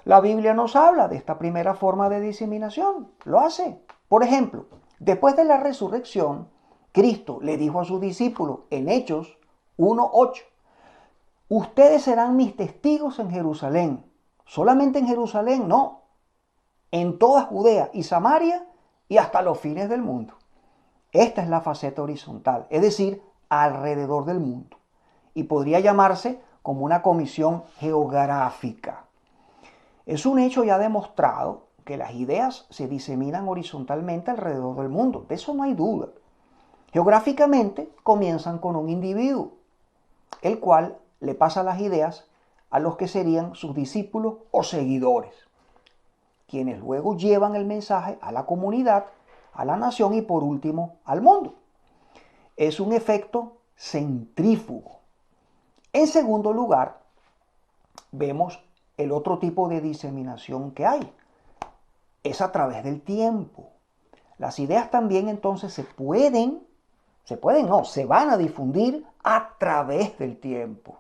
A: La Biblia nos habla de esta primera forma de diseminación, lo hace. Por ejemplo, después de la resurrección, Cristo le dijo a sus discípulos en Hechos 1:8, ustedes serán mis testigos en Jerusalén. Solamente en Jerusalén, no. En toda Judea y Samaria y hasta los fines del mundo. Esta es la faceta horizontal, es decir, alrededor del mundo. Y podría llamarse como una comisión geográfica. Es un hecho ya demostrado que las ideas se diseminan horizontalmente alrededor del mundo. De eso no hay duda. Geográficamente comienzan con un individuo, el cual le pasa las ideas a los que serían sus discípulos o seguidores, quienes luego llevan el mensaje a la comunidad, a la nación y por último al mundo. Es un efecto centrífugo. En segundo lugar, vemos el otro tipo de diseminación que hay. Es a través del tiempo. Las ideas también entonces se van a difundir a través del tiempo.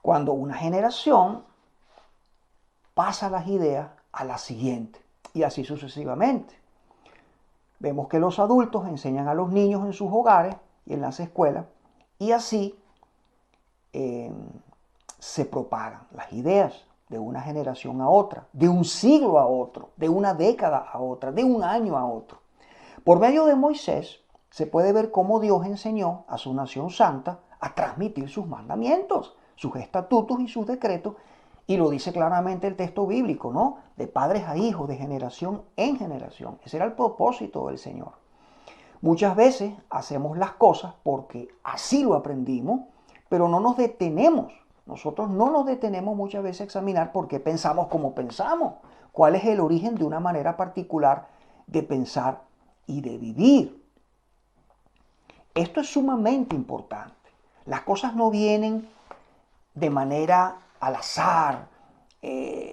A: Cuando una generación pasa las ideas a la siguiente y así sucesivamente. Vemos que los adultos enseñan a los niños en sus hogares y en las escuelas y así se propagan las ideas de una generación a otra, de un siglo a otro, de una década a otra, de un año a otro. Por medio de Moisés se puede ver cómo Dios enseñó a su nación santa a transmitir sus mandamientos, sus estatutos y sus decretos, y lo dice claramente el texto bíblico, ¿no? De padres a hijos, de generación en generación. Ese era el propósito del Señor. Muchas veces hacemos las cosas porque así lo aprendimos, pero no nos detenemos. Nosotros no nos detenemos muchas veces a examinar por qué pensamos como pensamos, cuál es el origen de una manera particular de pensar y de vivir. Esto es sumamente importante. Las cosas no vienen de manera al azar,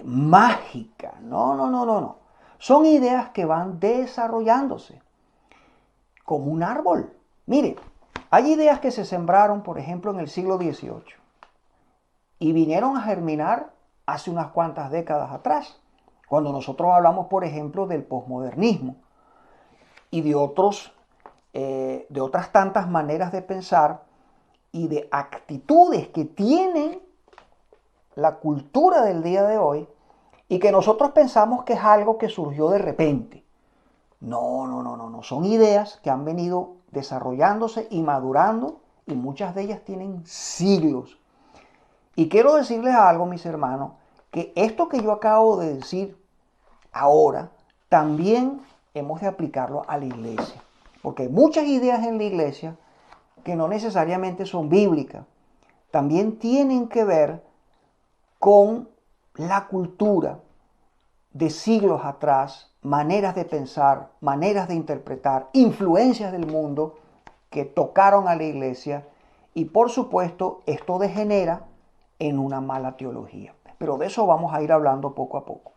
A: mágica. No. Son ideas que van desarrollándose como un árbol. Mire, hay ideas que se sembraron, por ejemplo, en el siglo XVIII y vinieron a germinar hace unas cuantas décadas atrás, cuando nosotros hablamos, por ejemplo, del posmodernismo y de otras tantas maneras de pensar y de actitudes que tienen la cultura del día de hoy y que nosotros pensamos que es algo que surgió de repente. No. Son ideas que han venido desarrollándose y madurando y muchas de ellas tienen siglos. Y quiero decirles algo, mis hermanos, que esto que yo acabo de decir ahora, también hemos de aplicarlo a la iglesia. Porque hay muchas ideas en la iglesia que no necesariamente son bíblicas. También tienen que ver con la cultura de siglos atrás, maneras de pensar, maneras de interpretar, influencias del mundo que tocaron a la iglesia y por supuesto esto degenera en una mala teología. Pero de eso vamos a ir hablando poco a poco.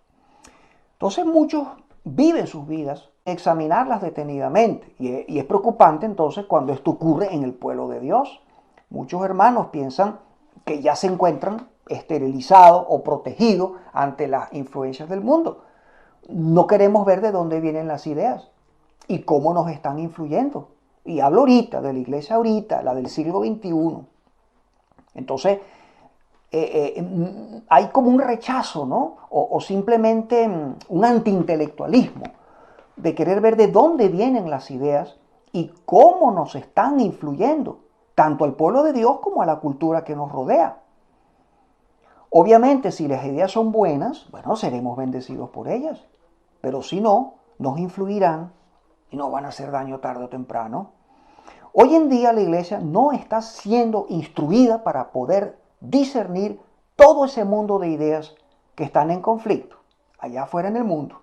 A: Entonces muchos viven sus vidas examinarlas detenidamente. Y es preocupante entonces cuando esto ocurre en el pueblo de Dios. Muchos hermanos piensan que ya se encuentran esterilizados o protegidos ante las influencias del mundo. No queremos ver de dónde vienen las ideas y cómo nos están influyendo. Y hablo ahorita de la iglesia ahorita, la del siglo XXI. Entonces, hay como un rechazo, ¿no? O simplemente un antiintelectualismo de querer ver de dónde vienen las ideas y cómo nos están influyendo, tanto al pueblo de Dios como a la cultura que nos rodea. Obviamente, si las ideas son buenas, bueno, seremos bendecidos por ellas, pero si no, nos influirán y nos van a hacer daño tarde o temprano. Hoy en día la iglesia no está siendo instruida para poder discernir todo ese mundo de ideas que están en conflicto, allá afuera en el mundo.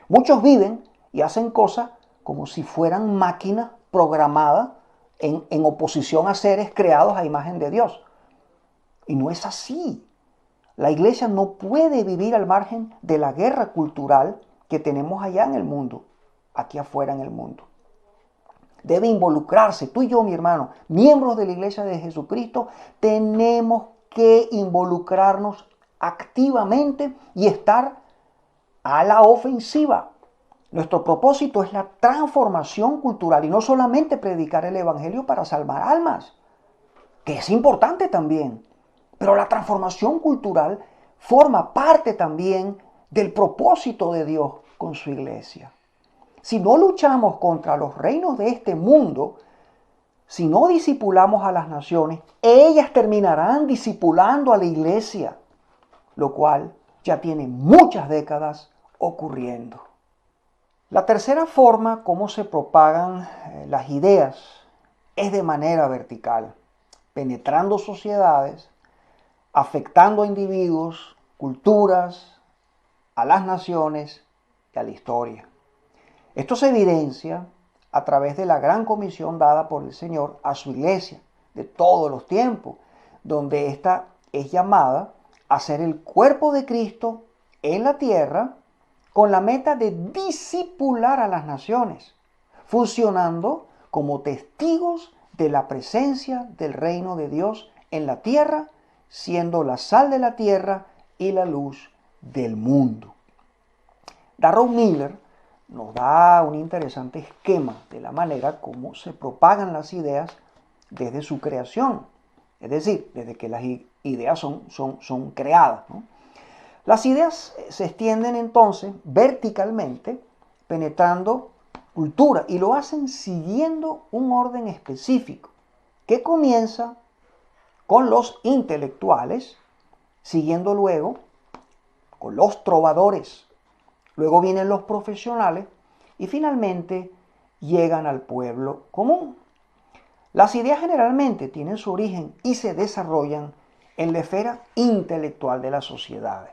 A: Muchos viven y hacen cosas como si fueran máquinas programadas en oposición a seres creados a imagen de Dios. Y no es así. La iglesia no puede vivir al margen de la guerra cultural que tenemos allá en el mundo, aquí afuera en el mundo. Debe involucrarse, tú y yo, mi hermano, miembros de la iglesia de Jesucristo, tenemos que involucrarnos activamente y estar a la ofensiva. Nuestro propósito es la transformación cultural y no solamente predicar el evangelio para salvar almas, que es importante también, pero la transformación cultural forma parte también del propósito de Dios con su iglesia. Si no luchamos contra los reinos de este mundo, si no discipulamos a las naciones, ellas terminarán discipulando a la iglesia, lo cual ya tiene muchas décadas ocurriendo. La tercera forma como se propagan las ideas es de manera vertical, penetrando sociedades, afectando a individuos, culturas, a las naciones y a la historia. Esto se evidencia a través de la gran comisión dada por el Señor a su iglesia de todos los tiempos, donde ésta es llamada a ser el cuerpo de Cristo en la tierra con la meta de discipular a las naciones, funcionando como testigos de la presencia del reino de Dios en la tierra, siendo la sal de la tierra y la luz del mundo. Darrell Miller nos da un interesante esquema de la manera como se propagan las ideas desde su creación, es decir, desde que las ideas son creadas, ¿no? Las ideas se extienden entonces verticalmente, penetrando cultura, y lo hacen siguiendo un orden específico, que comienza con los intelectuales, siguiendo luego con los trovadores. Luego vienen los profesionales y finalmente llegan al pueblo común. Las ideas generalmente tienen su origen y se desarrollan en la esfera intelectual de las sociedades,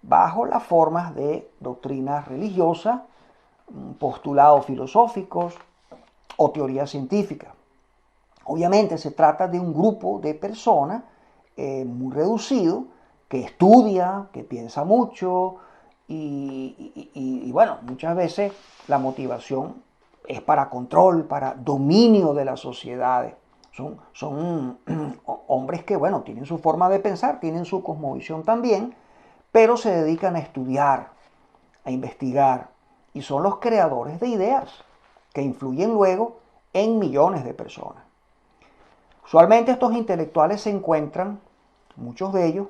A: bajo las formas de doctrinas religiosas, postulados filosóficos o teorías científicas. Obviamente se trata de un grupo de personas muy reducido que estudia, que piensa mucho, y bueno, muchas veces la motivación es para control, para dominio de las sociedades. Son hombres que, bueno, tienen su forma de pensar, tienen su cosmovisión también, pero se dedican a estudiar, a investigar, y son los creadores de ideas que influyen luego en millones de personas. Usualmente estos intelectuales se encuentran, muchos de ellos,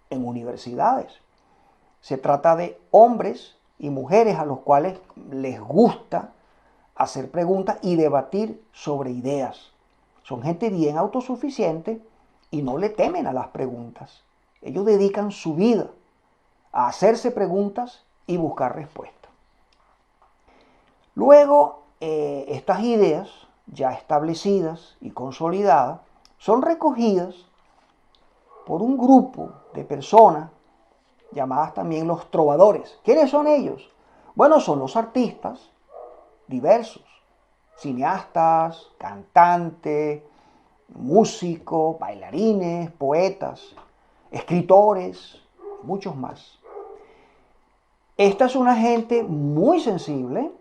A: en universidades. Se trata de hombres y mujeres a los cuales les gusta hacer preguntas y debatir sobre ideas. Son gente bien autosuficiente y no le temen a las preguntas. Ellos dedican su vida a hacerse preguntas y buscar respuestas. Luego, estas ideas ya establecidas y consolidadas son recogidas por un grupo de personas llamadas también los trovadores. ¿Quiénes son ellos? Bueno, son los artistas diversos, cineastas, cantantes, músicos, bailarines, poetas, escritores, muchos más. Esta es una gente muy sensible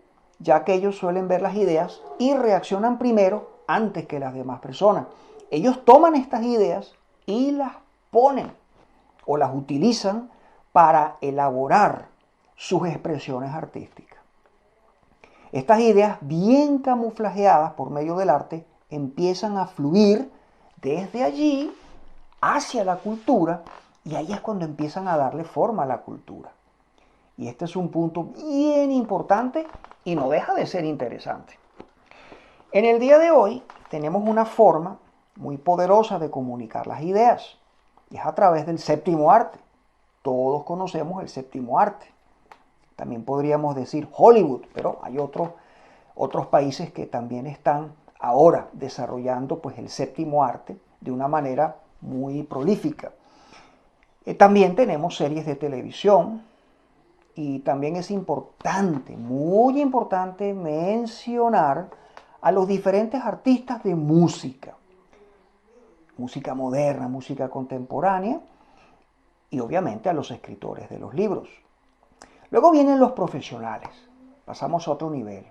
A: ya que ellos suelen ver las ideas y reaccionan primero antes que las demás personas. Ellos toman estas ideas y las ponen o las utilizan para elaborar sus expresiones artísticas. Estas ideas bien camuflajeadas por medio del arte empiezan a fluir desde allí hacia la cultura y ahí es cuando empiezan a darle forma a la cultura. Y este es un punto bien importante y no deja de ser interesante. En el día de hoy tenemos una forma muy poderosa de comunicar las ideas y es a través del séptimo arte. Todos conocemos el séptimo arte. También podríamos decir Hollywood, pero hay otros países que también están ahora desarrollando pues, el séptimo arte de una manera muy prolífica. También tenemos series de televisión y también es importante, muy importante mencionar a los diferentes artistas de música. Música moderna, música contemporánea y obviamente a los escritores de los libros. Luego vienen los profesionales. Pasamos a otro nivel.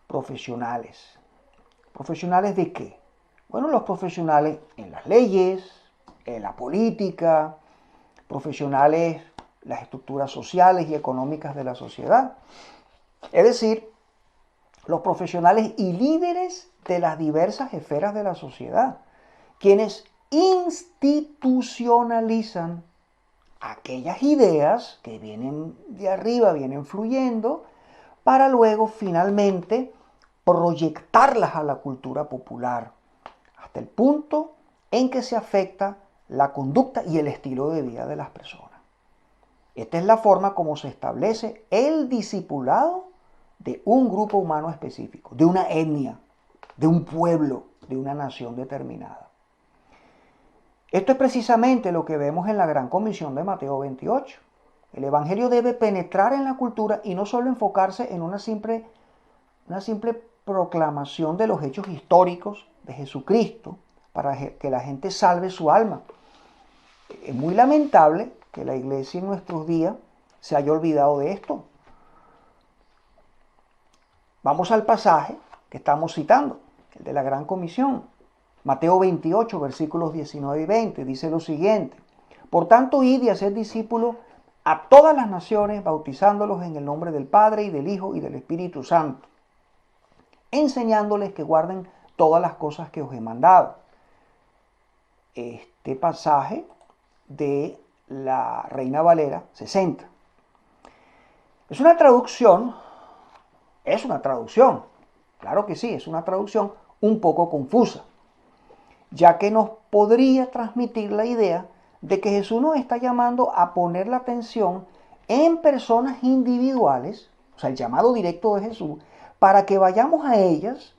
A: Profesionales. ¿Profesionales de qué? Bueno, los profesionales en las leyes, en la política, profesionales en las estructuras sociales y económicas de la sociedad. Es decir, los profesionales y líderes de las diversas esferas de la sociedad, quienes institucionalizan aquellas ideas que vienen de arriba, vienen fluyendo, para luego finalmente proyectarlas a la cultura popular, hasta el punto en que se afecta la conducta y el estilo de vida de las personas. Esta es la forma como se establece el discipulado de un grupo humano específico, de una etnia, de un pueblo, de una nación determinada. Esto es precisamente lo que vemos en la Gran Comisión de Mateo 28. El Evangelio debe penetrar en la cultura y no solo enfocarse en una simple proclamación de los hechos históricos de Jesucristo para que la gente salve su alma. Es muy lamentable que la iglesia en nuestros días se haya olvidado de esto. Vamos al pasaje que estamos citando, el de la Gran Comisión. Mateo 28, versículos 19 y 20, dice lo siguiente: Por tanto, id y haced discípulos a todas las naciones, bautizándolos en el nombre del Padre, y del Hijo, y del Espíritu Santo, enseñándoles que guarden todas las cosas que os he mandado. Este pasaje de la Reina Valera 60. Es una traducción, claro que sí, es una traducción un poco confusa, ya que nos podría transmitir la idea de que Jesús nos está llamando a poner la atención en personas individuales, o sea, el llamado directo de Jesús, para que vayamos a ellas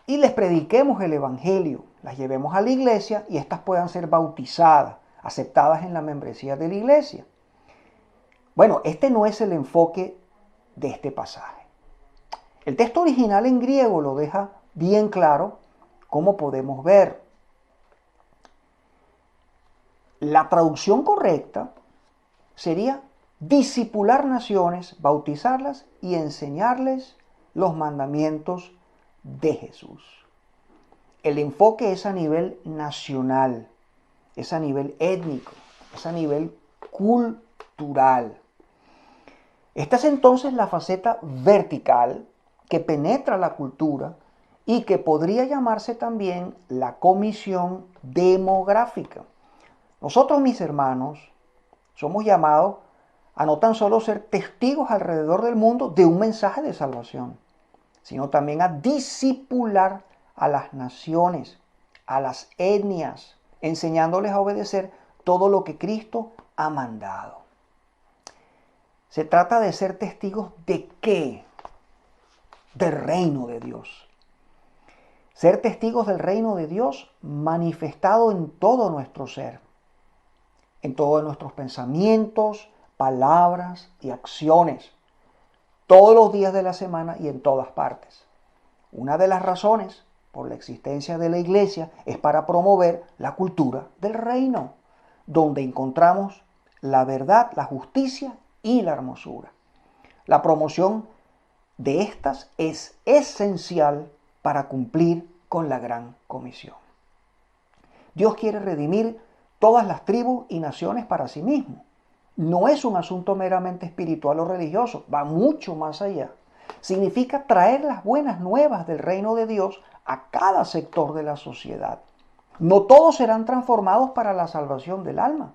A: y les prediquemos el Evangelio, las llevemos a la iglesia y éstas puedan ser bautizadas, aceptadas en la membresía de la iglesia. Bueno, este no es el enfoque de este pasaje. El texto original en griego lo deja bien claro, como podemos ver. La traducción correcta sería discipular naciones, bautizarlas y enseñarles los mandamientos de Jesús. El enfoque es a nivel nacional, es a nivel étnico, es a nivel cultural. Esta es entonces la faceta vertical que penetra la cultura y que podría llamarse también la comisión demográfica. Nosotros, mis hermanos, somos llamados a no tan solo ser testigos alrededor del mundo de un mensaje de salvación, sino también a discipular a las naciones, a las etnias, enseñándoles a obedecer todo lo que Cristo ha mandado. Se trata de ser testigos ¿de qué? Del reino de Dios. Ser testigos del reino de Dios manifestado en todo nuestro ser, en todos nuestros pensamientos, palabras y acciones, todos los días de la semana y en todas partes. Una de las razones por la existencia de la iglesia es para promover la cultura del reino, donde encontramos la verdad, la justicia y la hermosura. La promoción de estas es esencial para cumplir con la gran comisión. Dios quiere redimir todas las tribus y naciones para sí mismo. No es un asunto meramente espiritual o religioso, va mucho más allá. Significa traer las buenas nuevas del reino de Dios a cada sector de la sociedad. No todos serán transformados para la salvación del alma,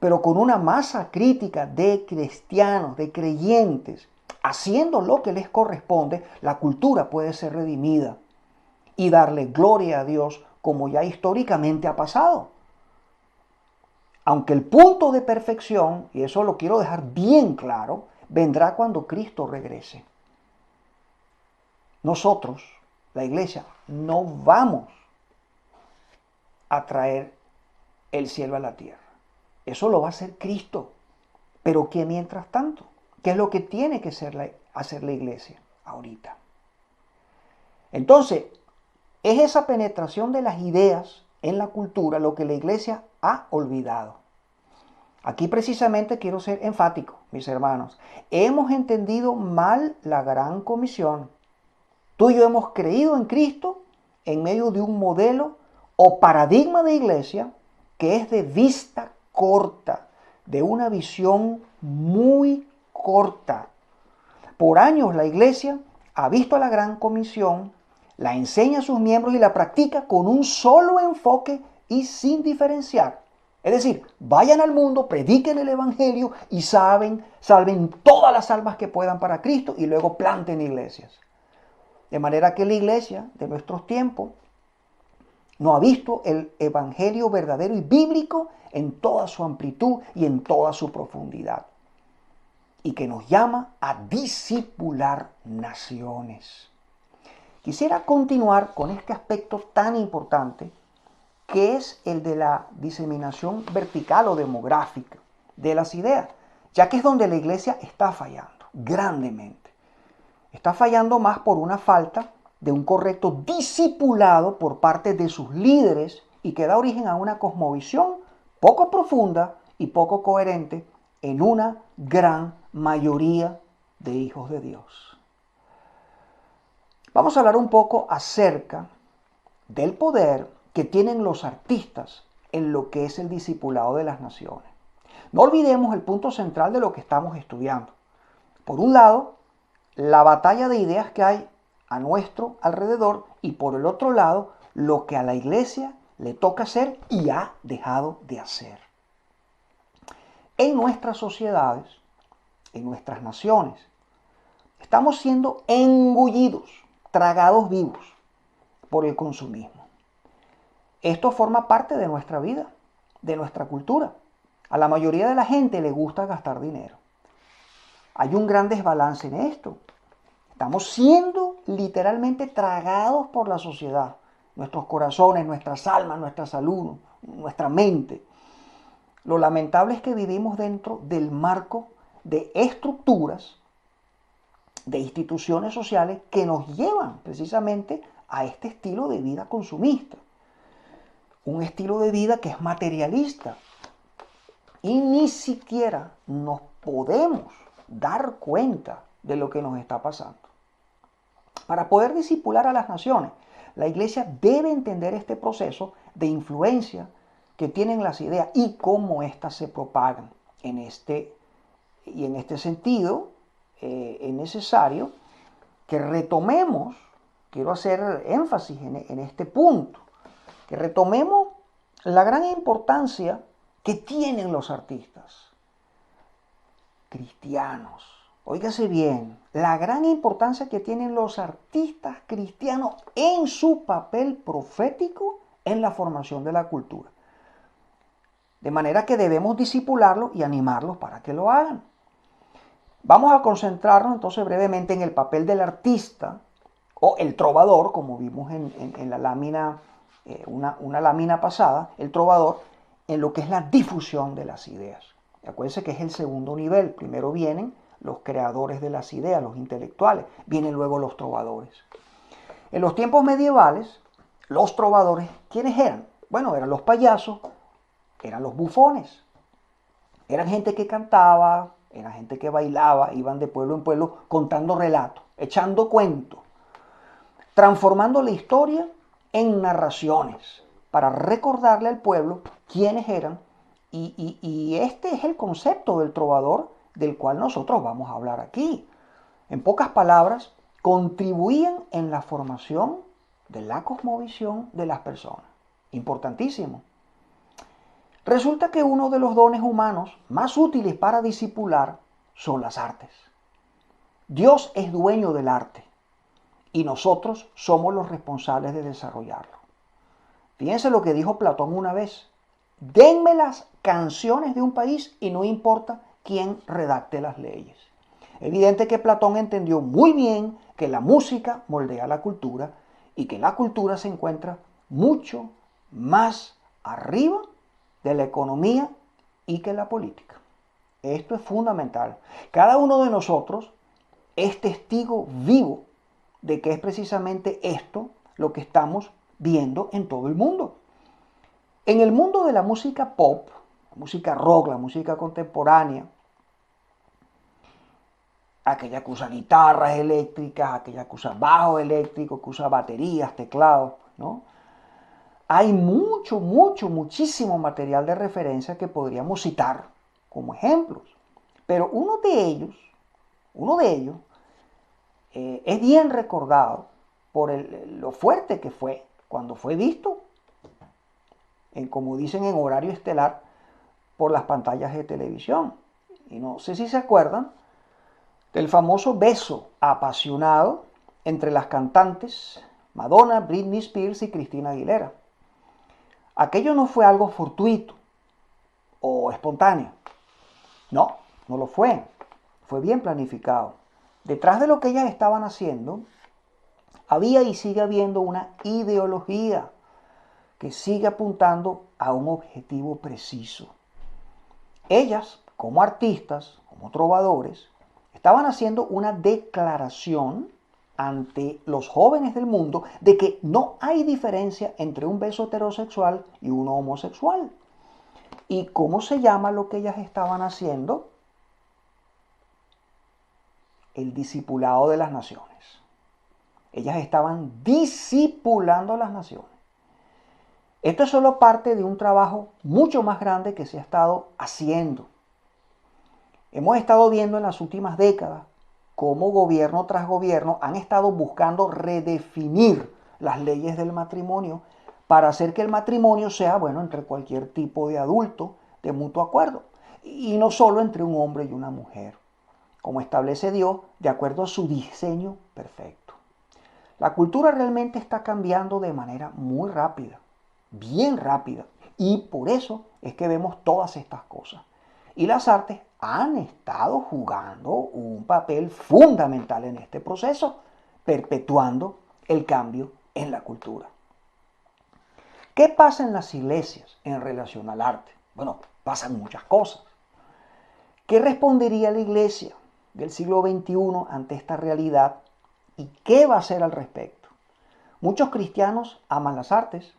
A: pero con una masa crítica de cristianos, de creyentes, haciendo lo que les corresponde, la cultura puede ser redimida y darle gloria a Dios como ya históricamente ha pasado. Aunque el punto de perfección, y eso lo quiero dejar bien claro, vendrá cuando Cristo regrese. Nosotros, la iglesia, no vamos a traer el cielo a la tierra. Eso lo va a hacer Cristo. Pero ¿qué mientras tanto? ¿Qué es lo que tiene que hacer la iglesia ahorita? Entonces, es esa penetración de las ideas en la cultura lo que la iglesia ha olvidado. Aquí precisamente quiero ser enfático, mis hermanos. Hemos entendido mal la gran comisión. Tú y yo hemos creído en Cristo en medio de un modelo o paradigma de iglesia que es de vista corta, de una visión muy corta. Por años la iglesia ha visto a la gran comisión, la enseña a sus miembros y la practica con un solo enfoque y sin diferenciar. Es decir, vayan al mundo, prediquen el evangelio y salven todas las almas que puedan para Cristo y luego planten iglesias. De manera que la iglesia de nuestros tiempos no ha visto el evangelio verdadero y bíblico en toda su amplitud y en toda su profundidad. Y que nos llama a discipular naciones. Quisiera continuar con este aspecto tan importante que es el de la diseminación vertical o demográfica de las ideas, ya que es donde la iglesia está fallando grandemente. Está fallando más por una falta de un correcto discipulado por parte de sus líderes y que da origen a una cosmovisión poco profunda y poco coherente en una gran mayoría de hijos de Dios. Vamos a hablar un poco acerca del poder que tienen los artistas en lo que es el discipulado de las naciones. No olvidemos el punto central de lo que estamos estudiando. Por un lado, la batalla de ideas que hay a nuestro alrededor y por el otro lado, lo que a la iglesia le toca hacer y ha dejado de hacer. En nuestras sociedades, en nuestras naciones, estamos siendo engullidos, tragados vivos por el consumismo. Esto forma parte de nuestra vida, de nuestra cultura. A la mayoría de la gente le gusta gastar dinero. Hay un gran desbalance en esto. Estamos siendo literalmente tragados por la sociedad. Nuestros corazones, nuestras almas, nuestra salud, nuestra mente. Lo lamentable es que vivimos dentro del marco de estructuras, de instituciones sociales que nos llevan precisamente a este estilo de vida consumista. Un estilo de vida que es materialista. Y ni siquiera nos podemos dar cuenta de lo que nos está pasando. Para poder discipular a las naciones, la iglesia debe entender este proceso de influencia que tienen las ideas y cómo éstas se propagan. En este sentido, es necesario que retomemos, quiero hacer énfasis en este punto, que retomemos la gran importancia que tienen los artistas cristianos. Óigase bien, la gran importancia que tienen los artistas cristianos en su papel profético en la formación de la cultura. De manera que debemos discipularlos y animarlos para que lo hagan. Vamos a concentrarnos entonces brevemente en el papel del artista o el trovador, como vimos en la lámina, una lámina pasada, el trovador, en lo que es la difusión de las ideas. Acuérdense que es el segundo nivel. Primero vienen los creadores de las ideas, los intelectuales. Vienen luego los trovadores. En los tiempos medievales, los trovadores, ¿quiénes eran? Bueno, eran los payasos, eran los bufones. Eran gente que cantaba Era gente que bailaba, iban de pueblo en pueblo contando relatos, echando cuentos, transformando la historia en narraciones para recordarle al pueblo quiénes eran. Y este es el concepto del trovador del cual nosotros vamos a hablar aquí. En pocas palabras, contribuían en la formación de la cosmovisión de las personas. Importantísimo. Resulta que uno de los dones humanos más útiles para discipular son las artes. Dios es dueño del arte y nosotros somos los responsables de desarrollarlo. Fíjense lo que dijo Platón una vez. Denme las canciones de un país y no importa quién redacte las leyes. Evidente que Platón entendió muy bien que la música moldea la cultura y que la cultura se encuentra mucho más arriba de la economía y que la política. Esto es fundamental. Cada uno de nosotros es testigo vivo de que es precisamente esto lo que estamos viendo en todo el mundo. En el mundo de la música pop, la música rock, la música contemporánea, aquella que usa guitarras eléctricas, aquella que usa bajo eléctrico, que usa baterías, teclados, ¿no? Hay muchísimo material de referencia que podríamos citar como ejemplos. Pero uno de ellos es bien recordado por lo fuerte que fue cuando fue visto, como dicen, en horario estelar por las pantallas de televisión. Y no sé si se acuerdan del famoso beso apasionado entre las cantantes Madonna, Britney Spears y Christina Aguilera. Aquello no fue algo fortuito o espontáneo. No, no lo fue. Fue bien planificado. Detrás de lo que ellas estaban haciendo, había y sigue habiendo una ideología que sigue apuntando a un objetivo preciso. Ellas, como artistas, como trovadores, estaban haciendo una declaración ante los jóvenes del mundo de que no hay diferencia entre un beso heterosexual y uno homosexual. ¿Y cómo se llama lo que ellas estaban haciendo? El discipulado de las naciones. Ellas estaban discipulando a las naciones. Esto es solo parte de un trabajo mucho más grande que se ha estado haciendo. Hemos estado viendo en las últimas décadas cómo gobierno tras gobierno han estado buscando redefinir las leyes del matrimonio para hacer que el matrimonio sea, bueno, entre cualquier tipo de adulto de mutuo acuerdo y no solo entre un hombre y una mujer, como establece Dios de acuerdo a su diseño perfecto. La cultura realmente está cambiando de manera muy rápida, bien rápida, y por eso es que vemos todas estas cosas. Y las artes han estado jugando un papel fundamental en este proceso, perpetuando el cambio en la cultura. ¿Qué pasa en las iglesias en relación al arte? Bueno, pasan muchas cosas. ¿Qué respondería la iglesia del siglo XXI ante esta realidad y qué va a hacer al respecto? Muchos cristianos aman las artes,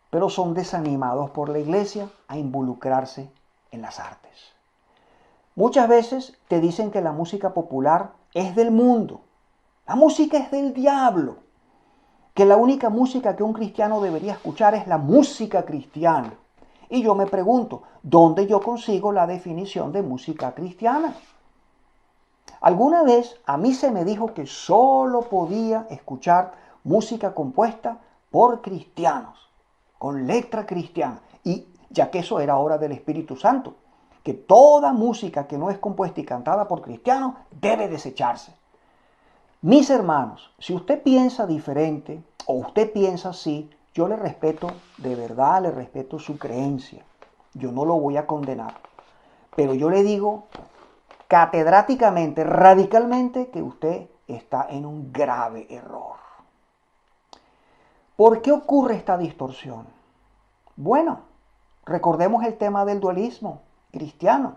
A: pero son desanimados por la iglesia a involucrarse en las artes. Muchas veces te dicen que la música popular es del mundo, la música es del diablo, que la única música que un cristiano debería escuchar es la música cristiana. Y yo me pregunto, ¿dónde yo consigo la definición de música cristiana? Alguna vez a mí se me dijo que solo podía escuchar música compuesta por cristianos, con letra cristiana, y ya que eso era obra del Espíritu Santo, que toda música que no es compuesta y cantada por cristianos debe desecharse. Mis hermanos, si usted piensa diferente o usted piensa así, yo le respeto, de verdad le respeto su creencia. Yo no lo voy a condenar. Pero yo le digo catedráticamente, radicalmente, que usted está en un grave error. ¿Por qué ocurre esta distorsión? Bueno, recordemos el tema del dualismo cristiano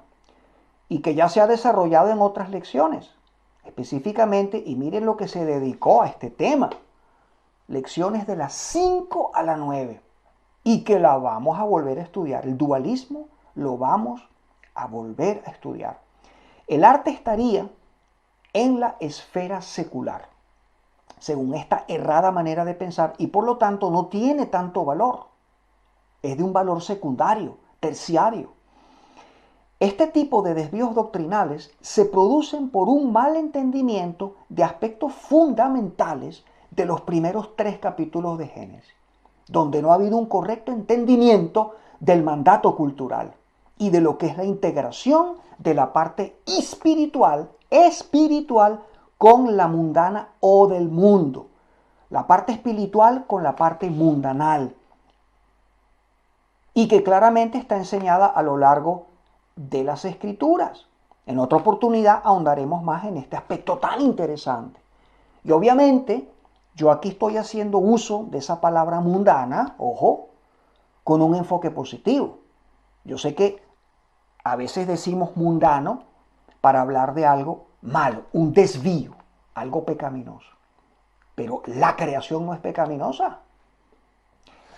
A: y que ya se ha desarrollado en otras lecciones. Específicamente, y miren lo que se dedicó a este tema, lecciones de las 5 a las 9, y que la vamos a volver a estudiar. El dualismo lo vamos a volver a estudiar. el arte estaría en la esfera secular, según esta errada manera de pensar, y por lo tanto no tiene tanto valor. Es de un valor secundario, terciario. Este tipo de desvíos doctrinales se producen por un mal entendimiento de aspectos fundamentales de los primeros 3 capítulos de Génesis, donde no ha habido un correcto entendimiento del mandato cultural y de lo que es la integración de la parte espiritual con la mundana o del mundo. La parte espiritual con la parte mundanal. Y que claramente está enseñada a lo largo de las Escrituras. En otra oportunidad ahondaremos más en este aspecto tan interesante. Y obviamente, yo aquí estoy haciendo uso de esa palabra mundana, ojo, con un enfoque positivo. Yo sé que a veces decimos mundano para hablar de algo malo, un desvío, algo pecaminoso. Pero la creación no es pecaminosa.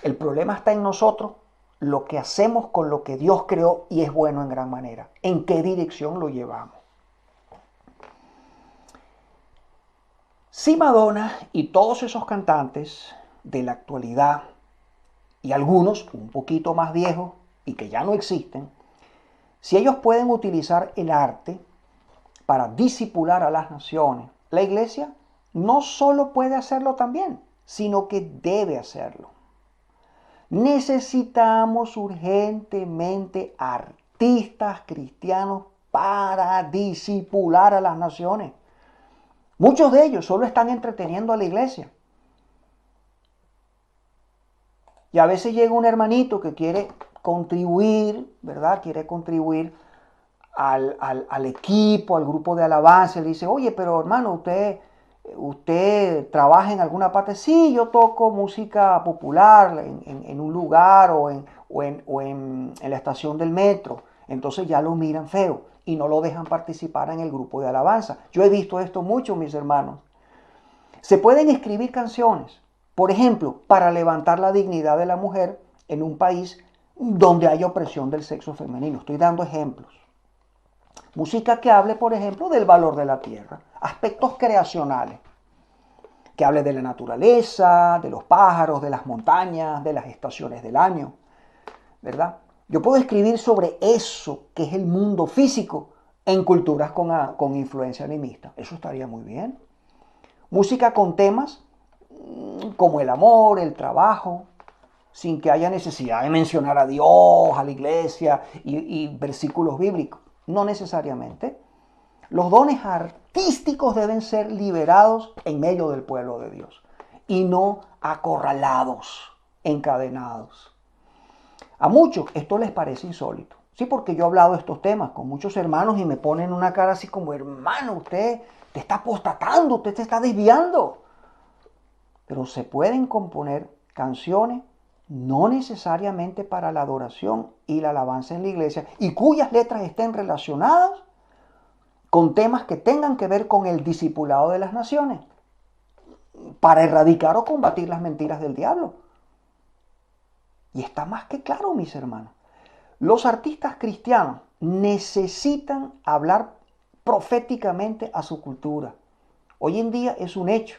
A: El problema está en nosotros, lo que hacemos con lo que Dios creó y es bueno en gran manera. ¿En qué dirección lo llevamos? Si Madonna y todos esos cantantes de la actualidad, y algunos un poquito más viejos y que ya no existen, si ellos pueden utilizar el arte para disipular a las naciones, la iglesia no solo puede hacerlo también, sino que debe hacerlo. Necesitamos urgentemente artistas cristianos para disipular a las naciones. Muchos de ellos solo están entreteniendo a la iglesia. Y a veces llega un hermanito que quiere contribuir, ¿verdad? Quiere contribuir al equipo, al grupo de alabanza. Le dice, oye, pero hermano, ¿usted trabaja en alguna parte? Sí, yo toco música popular en un lugar o en la estación del metro. Entonces ya lo miran feo y no lo dejan participar en el grupo de alabanza. Yo he visto esto mucho, mis hermanos. Se pueden escribir canciones, por ejemplo, para levantar la dignidad de la mujer en un país donde hay opresión del sexo femenino. Estoy dando ejemplos. Música que hable, por ejemplo, del valor de la tierra, aspectos creacionales, que hable de la naturaleza, de los pájaros, de las montañas, de las estaciones del año, ¿verdad? Yo puedo escribir sobre eso, que es el mundo físico, en culturas con influencia animista. Eso estaría muy bien. Música con temas como el amor, el trabajo, sin que haya necesidad de mencionar a Dios, a la iglesia y versículos bíblicos. No necesariamente. Los dones artísticos deben ser liberados en medio del pueblo de Dios y no acorralados, encadenados. A muchos esto les parece insólito. Sí, porque yo he hablado de estos temas con muchos hermanos y me ponen una cara así como, hermano, usted te está apostatando, usted te está desviando. Pero se pueden componer canciones no necesariamente para la adoración y la alabanza en la iglesia, y cuyas letras estén relacionadas con temas que tengan que ver con el discipulado de las naciones, para erradicar o combatir las mentiras del diablo. Y está más que claro, mis hermanos. Los artistas cristianos necesitan hablar proféticamente a su cultura. Hoy en día es un hecho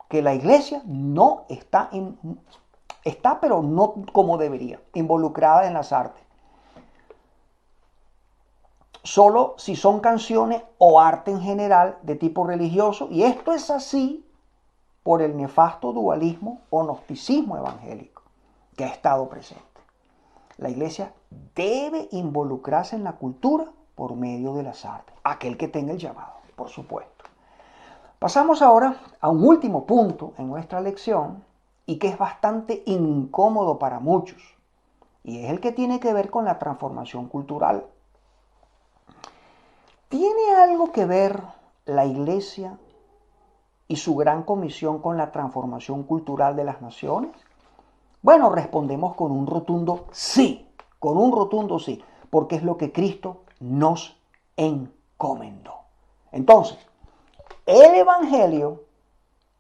A: que la iglesia no está pero no como debería, involucrada en las artes. Solo si son canciones o arte en general de tipo religioso, y esto es así por el nefasto dualismo o gnosticismo evangélico que ha estado presente. La iglesia debe involucrarse en la cultura por medio de las artes, aquel que tenga el llamado, por supuesto. Pasamos ahora a un último punto en nuestra lección y que es bastante incómodo para muchos, y es el que tiene que ver con la transformación cultural. ¿Tiene algo que ver la iglesia y su gran comisión con la transformación cultural de las naciones? Bueno, respondemos con un rotundo sí, porque es lo que Cristo nos encomendó. Entonces, el Evangelio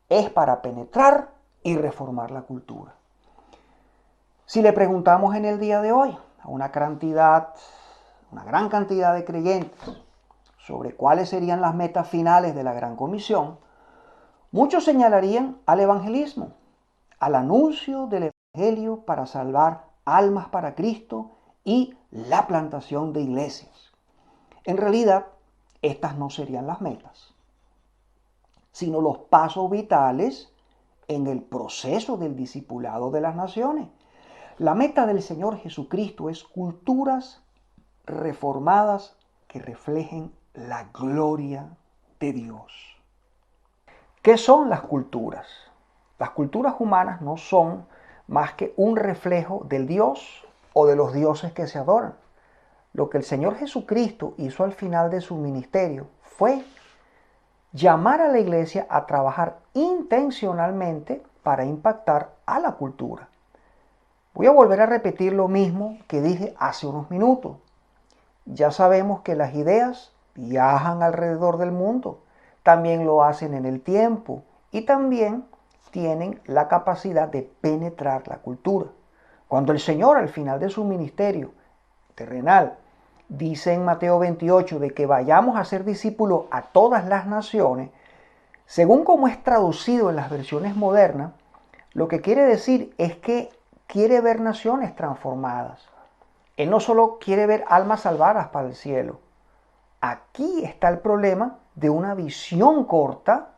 A: es para penetrar y reformar la cultura. Si le preguntamos en el día de hoy a una gran cantidad de creyentes sobre cuáles serían las metas finales de la Gran Comisión, muchos señalarían al evangelismo, al anuncio del evangelio para salvar almas para Cristo y la plantación de iglesias. En realidad, estas no serían las metas, sino los pasos vitales en el proceso del discipulado de las naciones. La meta del Señor Jesucristo es culturas reformadas que reflejen la gloria de Dios. ¿Qué son las culturas? Las culturas humanas no son más que un reflejo del Dios o de los dioses que se adoran. Lo que el Señor Jesucristo hizo al final de su ministerio fue llamar a la iglesia a trabajar intencionalmente para impactar a la cultura. Voy a volver a repetir lo mismo que dije hace unos minutos. Ya sabemos que las ideas viajan alrededor del mundo, también lo hacen en el tiempo y también tienen la capacidad de penetrar la cultura. Cuando el Señor al final de su ministerio terrenal dice en Mateo 28 de que vayamos a ser discípulos a todas las naciones, según como es traducido en las versiones modernas, lo que quiere decir es que quiere ver naciones transformadas. Él no solo quiere ver almas salvadas para el cielo. Aquí está el problema de una visión corta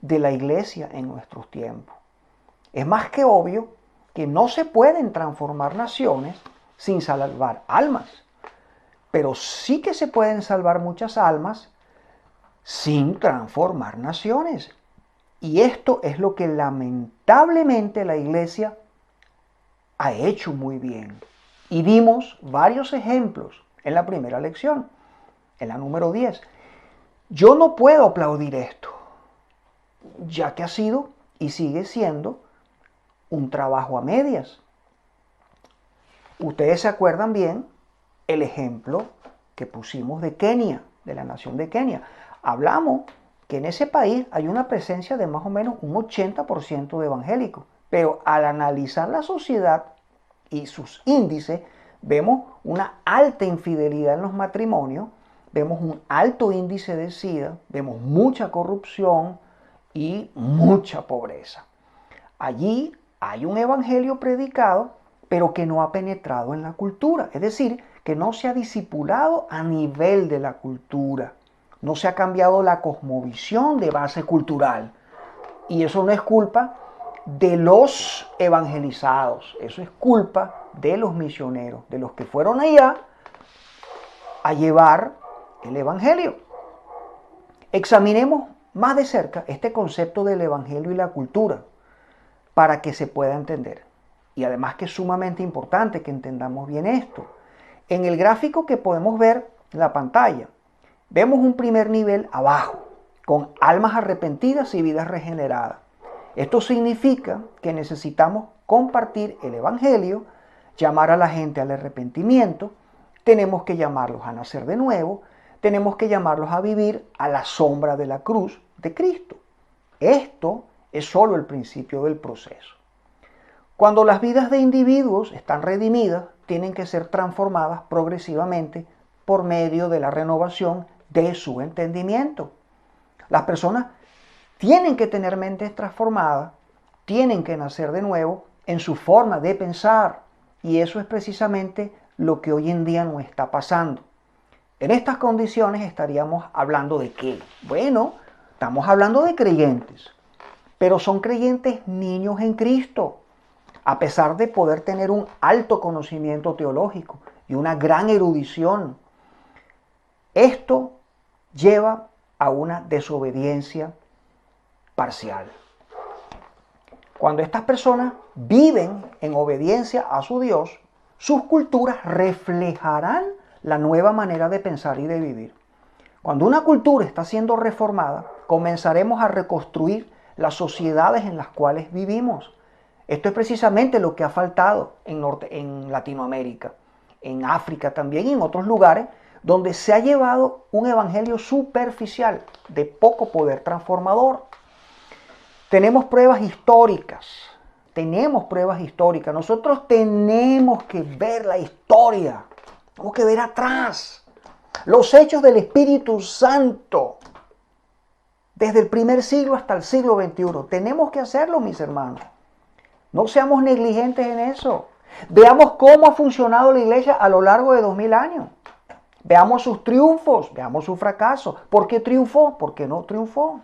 A: de la iglesia en nuestros tiempos. Es más que obvio que no se pueden transformar naciones sin salvar almas, pero sí que se pueden salvar muchas almas sin transformar naciones. Y esto es lo que lamentablemente la iglesia ha hecho muy bien. Y vimos varios ejemplos en la primera lección, en la número 10. Yo no puedo aplaudir esto, ya que ha sido y sigue siendo un trabajo a medias. Ustedes se acuerdan bien el ejemplo que pusimos de Kenia, de la nación de Kenia. Hablamos que en ese país hay una presencia de más o menos un 80% de evangélicos, pero al analizar la sociedad y sus índices, vemos una alta infidelidad en los matrimonios, vemos un alto índice de SIDA, vemos mucha corrupción y mucha pobreza. Allí hay un evangelio predicado, pero que no ha penetrado en la cultura, es decir, que no se ha discipulado a nivel de la cultura, no se ha cambiado la cosmovisión de base cultural. Y eso no es culpa de los evangelizados, eso es culpa de los misioneros, de los que fueron allá a llevar el evangelio. Examinemos más de cerca este concepto del evangelio y la cultura para que se pueda entender. Y además que es sumamente importante que entendamos bien esto. En el gráfico que podemos ver en la pantalla, vemos un primer nivel abajo, con almas arrepentidas y vidas regeneradas. Esto significa que necesitamos compartir el evangelio, llamar a la gente al arrepentimiento, tenemos que llamarlos a nacer de nuevo, tenemos que llamarlos a vivir a la sombra de la cruz de Cristo. Esto es solo el principio del proceso. Cuando las vidas de individuos están redimidas, tienen que ser transformadas progresivamente por medio de la renovación de su entendimiento. Las personas tienen que tener mentes transformadas, tienen que nacer de nuevo en su forma de pensar, y eso es precisamente lo que hoy en día no está pasando. En estas condiciones estaríamos hablando de ¿qué? Bueno, estamos hablando de creyentes, pero son creyentes niños en Cristo, a pesar de poder tener un alto conocimiento teológico y una gran erudición. Esto lleva a una desobediencia parcial. Cuando estas personas viven en obediencia a su Dios, sus culturas reflejarán la nueva manera de pensar y de vivir. Cuando una cultura está siendo reformada, comenzaremos a reconstruir las sociedades en las cuales vivimos. Esto es precisamente lo que ha faltado en Latinoamérica, en África también y en otros lugares donde se ha llevado un evangelio superficial de poco poder transformador. Tenemos pruebas históricas, Nosotros tenemos que ver la historia, tenemos que ver atrás. los hechos del Espíritu Santo, desde el primer siglo hasta el siglo XXI. Tenemos que hacerlo, mis hermanos. No seamos negligentes en eso. Veamos cómo ha funcionado la iglesia a lo largo de 2000 años. Veamos sus triunfos, veamos sus fracasos. ¿Por qué triunfó? ¿Por qué no triunfó?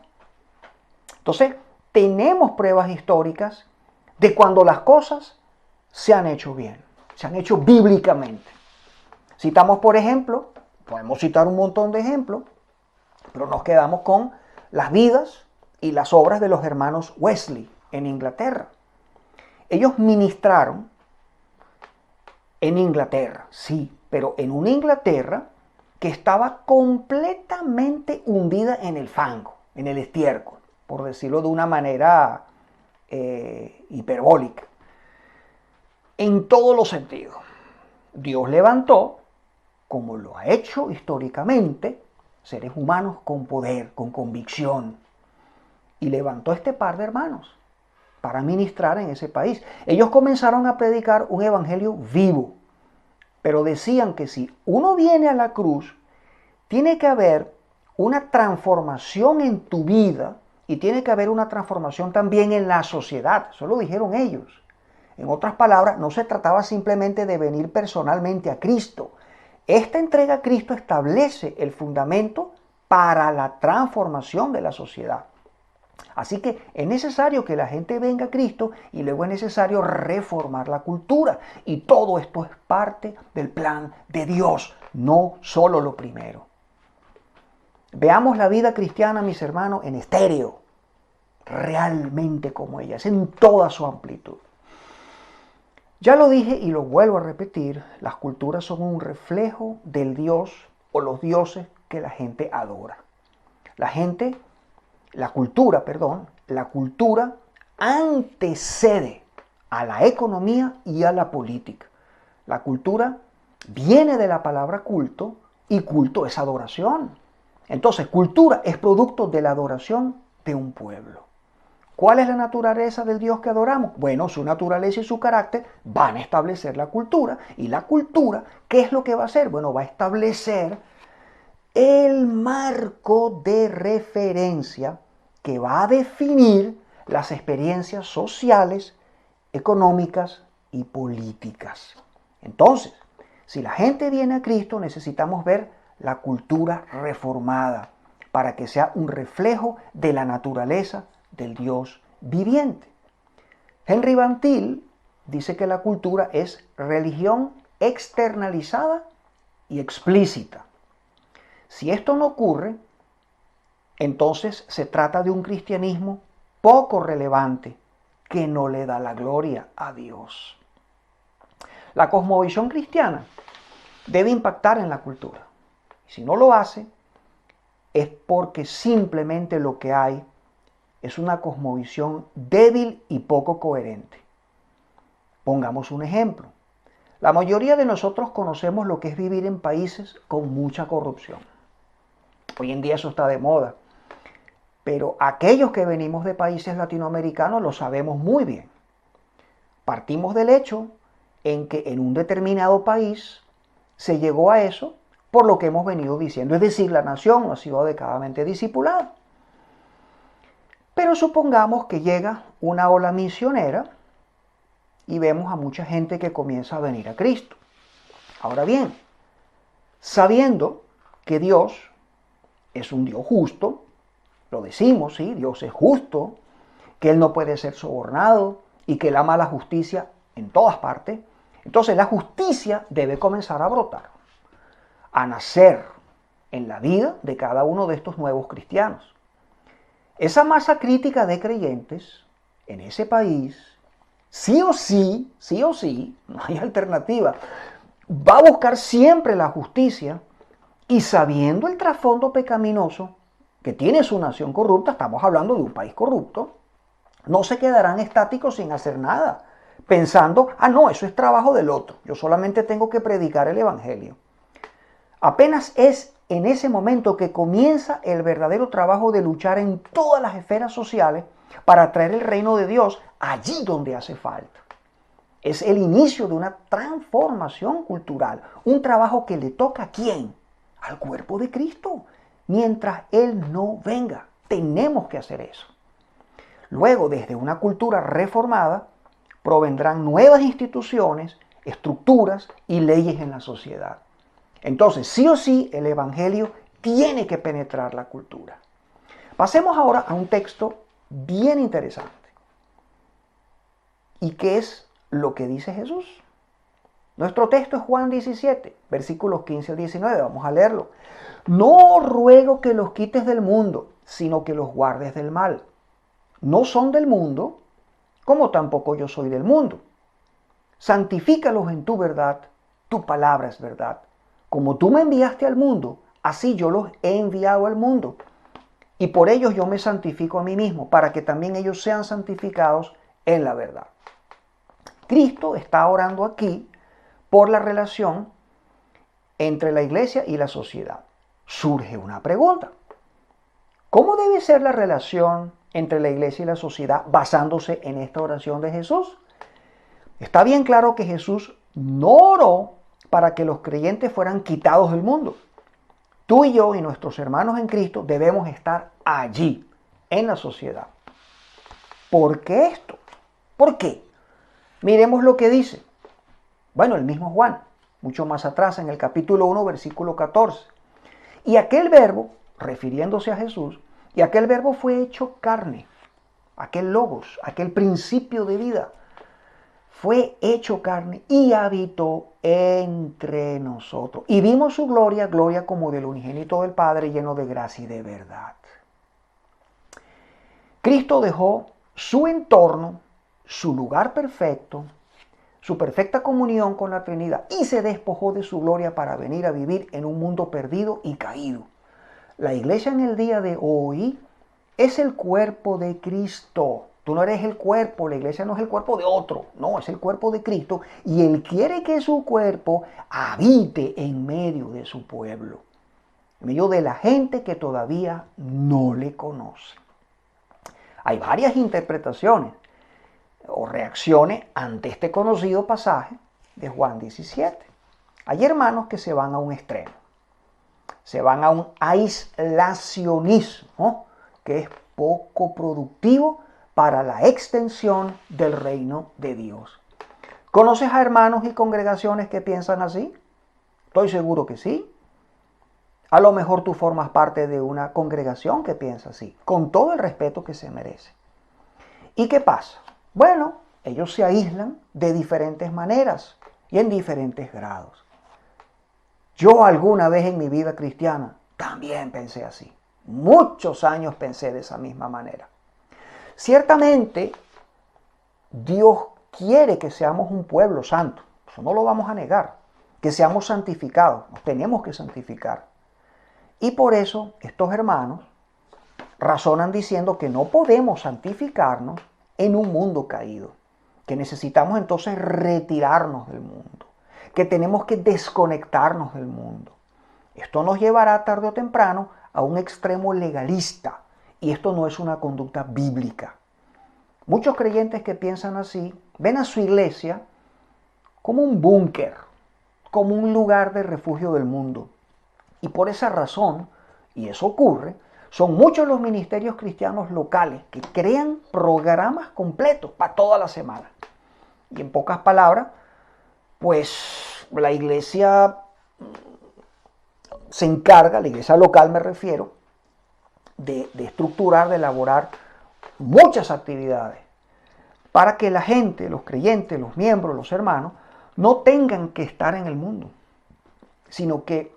A: Entonces, tenemos pruebas históricas de cuando las cosas se han hecho bien, se han hecho bíblicamente. Citamos, por ejemplo, podemos citar un montón de ejemplos, pero nos quedamos con las vidas y las obras de los hermanos Wesley en Inglaterra. Ellos ministraron en Inglaterra, sí, pero en una Inglaterra que estaba completamente hundida en el fango, en el estiércol, por decirlo de una manera hiperbólica, en todos los sentidos. Dios levantó, como lo ha hecho históricamente, seres humanos con poder, con convicción, y levantó este par de hermanos para ministrar en ese país. Ellos comenzaron a predicar un evangelio vivo, pero decían que si uno viene a la cruz, tiene que haber una transformación en tu vida y tiene que haber una transformación también en la sociedad. Eso lo dijeron ellos. En otras palabras, no se trataba simplemente de venir personalmente a Cristo. Esta entrega a Cristo establece el fundamento para la transformación de la sociedad. Así que es necesario que la gente venga a Cristo y luego es necesario reformar la cultura. Y todo esto es parte del plan de Dios, no solo lo primero. Veamos la vida cristiana, mis hermanos, en estéreo, realmente como ella es, en toda su amplitud. Ya lo dije y lo vuelvo a repetir, las culturas son un reflejo del Dios o los dioses que la gente adora. La cultura antecede a la economía y a la política. La cultura viene de la palabra culto y culto es adoración. Entonces, cultura es producto de la adoración de un pueblo. ¿Cuál es la naturaleza del Dios que adoramos? Bueno, su naturaleza y su carácter van a establecer la cultura. Y la cultura, ¿qué es lo que va a hacer? Bueno, va a establecer el marco de referencia que va a definir las experiencias sociales, económicas y políticas. Entonces, si la gente viene a Cristo, necesitamos ver la cultura reformada para que sea un reflejo de la naturaleza del Dios viviente. Henry Van Til dice que la cultura es religión externalizada y explícita. Si esto no ocurre, entonces se trata de un cristianismo poco relevante que no le da la gloria a Dios. La cosmovisión cristiana debe impactar en la cultura. Si no lo hace, es porque simplemente lo que hay es una cosmovisión débil y poco coherente. Pongamos un ejemplo. La mayoría de nosotros conocemos lo que es vivir en países con mucha corrupción. Hoy en día eso está de moda. Pero aquellos que venimos de países latinoamericanos lo sabemos muy bien. Partimos del hecho en que en un determinado país se llegó a eso por lo que hemos venido diciendo. Es decir, la nación no ha sido adecuadamente discipulada. Pero supongamos que llega una ola misionera y vemos a mucha gente que comienza a venir a Cristo. Ahora bien, sabiendo que Dios es un Dios justo, lo decimos, sí, Dios es justo, que Él no puede ser sobornado y que Él ama la justicia en todas partes, entonces la justicia debe comenzar a brotar, a nacer en la vida de cada uno de estos nuevos cristianos. Esa masa crítica de creyentes en ese país, sí o sí, no hay alternativa, va a buscar siempre la justicia y sabiendo el trasfondo pecaminoso que tiene su nación corrupta, estamos hablando de un país corrupto, no se quedarán estáticos sin hacer nada, pensando, no, eso es trabajo del otro, yo solamente tengo que predicar el evangelio. Apenas es en ese momento que comienza el verdadero trabajo de luchar en todas las esferas sociales para traer el reino de Dios allí donde hace falta. Es el inicio de una transformación cultural, un trabajo que le toca ¿a quién? A al cuerpo de Cristo mientras Él no venga. Tenemos que hacer eso. Luego, desde una cultura reformada, provendrán nuevas instituciones, estructuras y leyes en la sociedad. Entonces, sí o sí, el Evangelio tiene que penetrar la cultura. Pasemos ahora a un texto bien interesante. ¿Y qué es lo que dice Jesús? Nuestro texto es Juan 17, versículos 15 al 19. Vamos a leerlo. No ruego que los quites del mundo, sino que los guardes del mal. No son del mundo, como tampoco yo soy del mundo. Santifícalos en tu verdad, tu palabra es verdad. Como tú me enviaste al mundo, así yo los he enviado al mundo. Y por ellos yo me santifico a mí mismo, para que también ellos sean santificados en la verdad. Cristo está orando aquí por la relación entre la iglesia y la sociedad. Surge una pregunta. ¿Cómo debe ser la relación entre la iglesia y la sociedad basándose en esta oración de Jesús? Está bien claro que Jesús no oró para que los creyentes fueran quitados del mundo. Tú y yo y nuestros hermanos en Cristo debemos estar allí, en la sociedad. ¿Por qué esto? ¿Por qué? Miremos lo que dice. Bueno, el mismo Juan, mucho más atrás en el capítulo 1, versículo 14. Y aquel verbo, refiriéndose a Jesús, y aquel verbo fue hecho carne, aquel logos, aquel principio de vida, fue hecho carne y habitó entre nosotros. Y vimos su gloria, gloria como del unigénito del Padre, lleno de gracia y de verdad. Cristo dejó su entorno, su lugar perfecto, su perfecta comunión con la Trinidad y se despojó de su gloria para venir a vivir en un mundo perdido y caído. La iglesia en el día de hoy es el cuerpo de Cristo. Tú no eres el cuerpo, la iglesia no es el cuerpo de otro, no, es el cuerpo de Cristo y Él quiere que su cuerpo habite en medio de su pueblo, en medio de la gente que todavía no le conoce. Hay varias interpretaciones o reacciones ante este conocido pasaje de Juan 17. Hay hermanos que se van a un extremo, se van a un aislacionismo que es poco productivo para la extensión del reino de Dios. ¿Conoces a hermanos y congregaciones que piensan así? Estoy seguro que sí. A lo mejor tú formas parte de una congregación que piensa así, con todo el respeto que se merece. ¿Y qué pasa? Bueno, ellos se aíslan de diferentes maneras y en diferentes grados. Yo alguna vez en mi vida cristiana también pensé así. Muchos años pensé de esa misma manera. Ciertamente, Dios quiere que seamos un pueblo santo. Eso no lo vamos a negar. Que seamos santificados. Nos tenemos que santificar. Y por eso estos hermanos razonan diciendo que no podemos santificarnos en un mundo caído. Que necesitamos entonces retirarnos del mundo. Que tenemos que desconectarnos del mundo. Esto nos llevará tarde o temprano a un extremo legalista. Y esto no es una conducta bíblica. Muchos creyentes que piensan así ven a su iglesia como un búnker, como un lugar de refugio del mundo. Y por esa razón, y eso ocurre, son muchos los ministerios cristianos locales que crean programas completos para toda la semana. Y en pocas palabras, pues la iglesia se encarga, la iglesia local me refiero, de estructurar, de elaborar muchas actividades para que la gente, los creyentes, los miembros, los hermanos, no tengan que estar en el mundo, sino que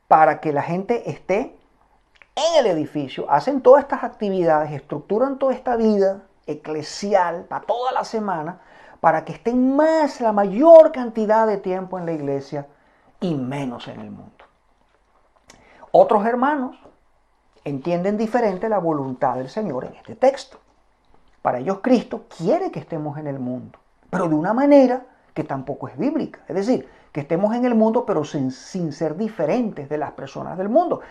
A: para que la gente esté en el edificio, hacen todas estas actividades, estructuran toda esta vida eclesial para toda la semana, para que estén la mayor cantidad de tiempo en la iglesia y menos en el mundo. Otros hermanos entienden diferente la voluntad del Señor en este texto. Para ellos Cristo quiere que estemos en el mundo, pero de una manera que tampoco es bíblica. Es decir, que estemos en el mundo pero sin ser diferentes de las personas del mundo.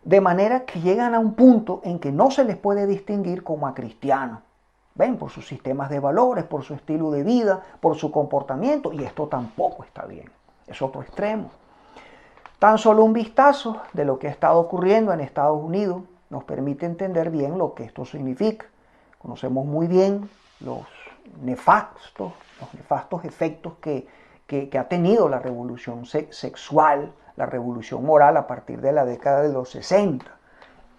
A: De manera que llegan a un punto en que no se les puede distinguir como a cristianos. ¿Ven? Por sus sistemas de valores, por su estilo de vida, por su comportamiento. Y esto tampoco está bien. Es otro extremo. Tan solo un vistazo de lo que ha estado ocurriendo en Estados Unidos nos permite entender bien lo que esto significa. Conocemos muy bien los nefastos efectos que ha tenido la revolución sexual, la revolución moral a partir de la década de los 60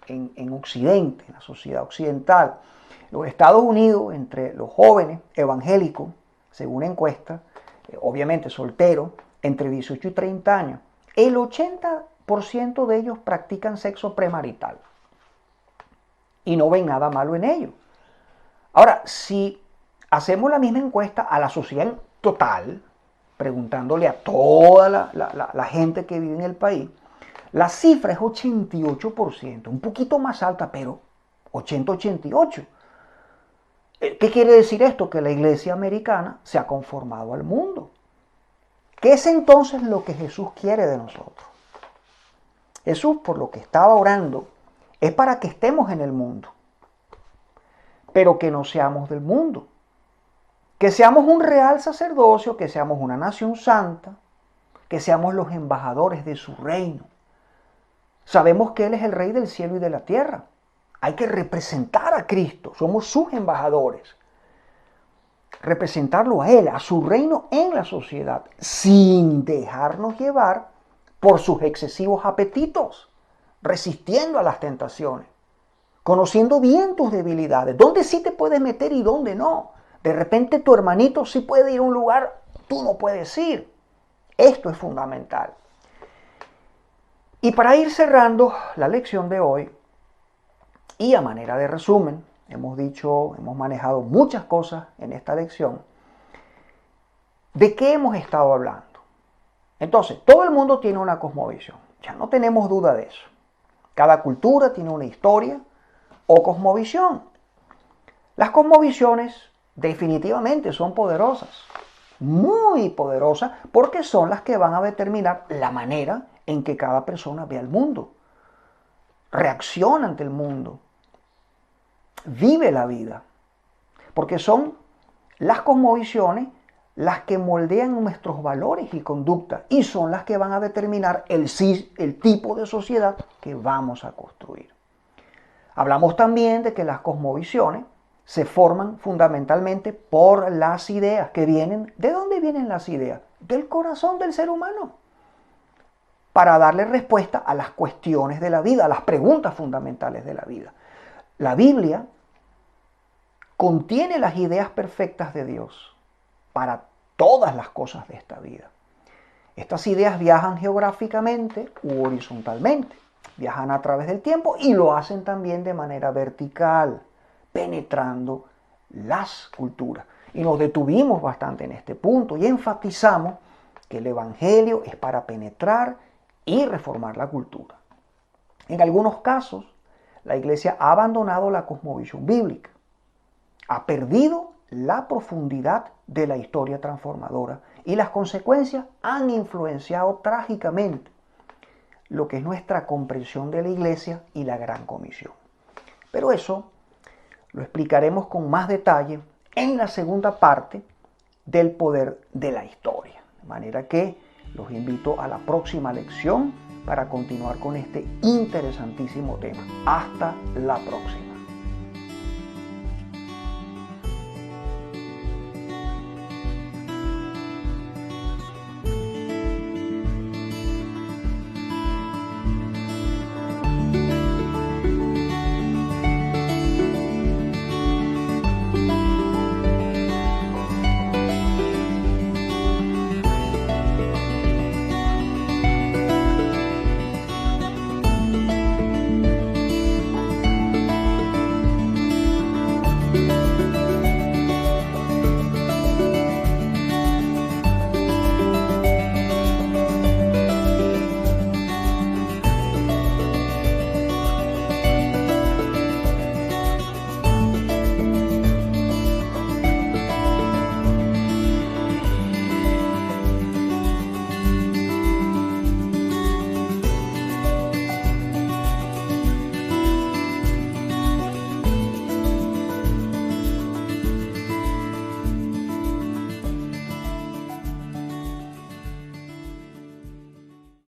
A: en Occidente, en la sociedad occidental. Los Estados Unidos, entre los jóvenes evangélicos, según encuestas, obviamente solteros, entre 18 y 30 años, el 80% de ellos practican sexo premarital y no ven nada malo en ello. Ahora, si hacemos la misma encuesta a la sociedad total, preguntándole a toda la gente que vive en el país, la cifra es 88%, un poquito más alta, pero 80-88%. ¿Qué quiere decir esto? Que la iglesia americana se ha conformado al mundo. ¿Qué es entonces lo que Jesús quiere de nosotros? Jesús, por lo que estaba orando, es para que estemos en el mundo, pero que no seamos del mundo. Que seamos un real sacerdocio, que seamos una nación santa, que seamos los embajadores de su reino. Sabemos que Él es el Rey del cielo y de la tierra. Hay que representar a Cristo, somos sus embajadores. Representarlo a Él, a su reino en la sociedad, sin dejarnos llevar por sus excesivos apetitos, resistiendo a las tentaciones, conociendo bien tus debilidades, dónde sí te puedes meter y dónde no. De repente tu hermanito sí puede ir a un lugar, tú no puedes ir. Esto es fundamental. Y para ir cerrando la lección de hoy, y a manera de resumen, hemos manejado muchas cosas en esta lección. ¿De qué hemos estado hablando? Entonces, todo el mundo tiene una cosmovisión, ya no tenemos duda de eso. Cada cultura tiene una historia o cosmovisión. Las cosmovisiones definitivamente son poderosas, muy poderosas, porque son las que van a determinar la manera en que cada persona ve al mundo, reacciona ante el mundo, vive la vida, porque son las cosmovisiones las que moldean nuestros valores y conductas y son las que van a determinar el tipo de sociedad que vamos a construir. Hablamos también de que las cosmovisiones se forman fundamentalmente por las ideas que vienen. ¿De dónde vienen las ideas? Del corazón del ser humano, para darle respuesta a las cuestiones de la vida, a las preguntas fundamentales de la vida. La Biblia contiene las ideas perfectas de Dios para todas las cosas de esta vida. Estas ideas viajan geográficamente u horizontalmente, viajan a través del tiempo y lo hacen también de manera vertical, penetrando las culturas. Y nos detuvimos bastante en este punto y enfatizamos que el Evangelio es para penetrar y reformar la cultura. En algunos casos, la Iglesia ha abandonado la cosmovisión bíblica, ha perdido la profundidad de la historia transformadora y las consecuencias han influenciado trágicamente lo que es nuestra comprensión de la Iglesia y la Gran Comisión. Pero eso lo explicaremos con más detalle en la segunda parte del poder de la historia. De manera que los invito a la próxima lección para continuar con este interesantísimo tema. Hasta la próxima.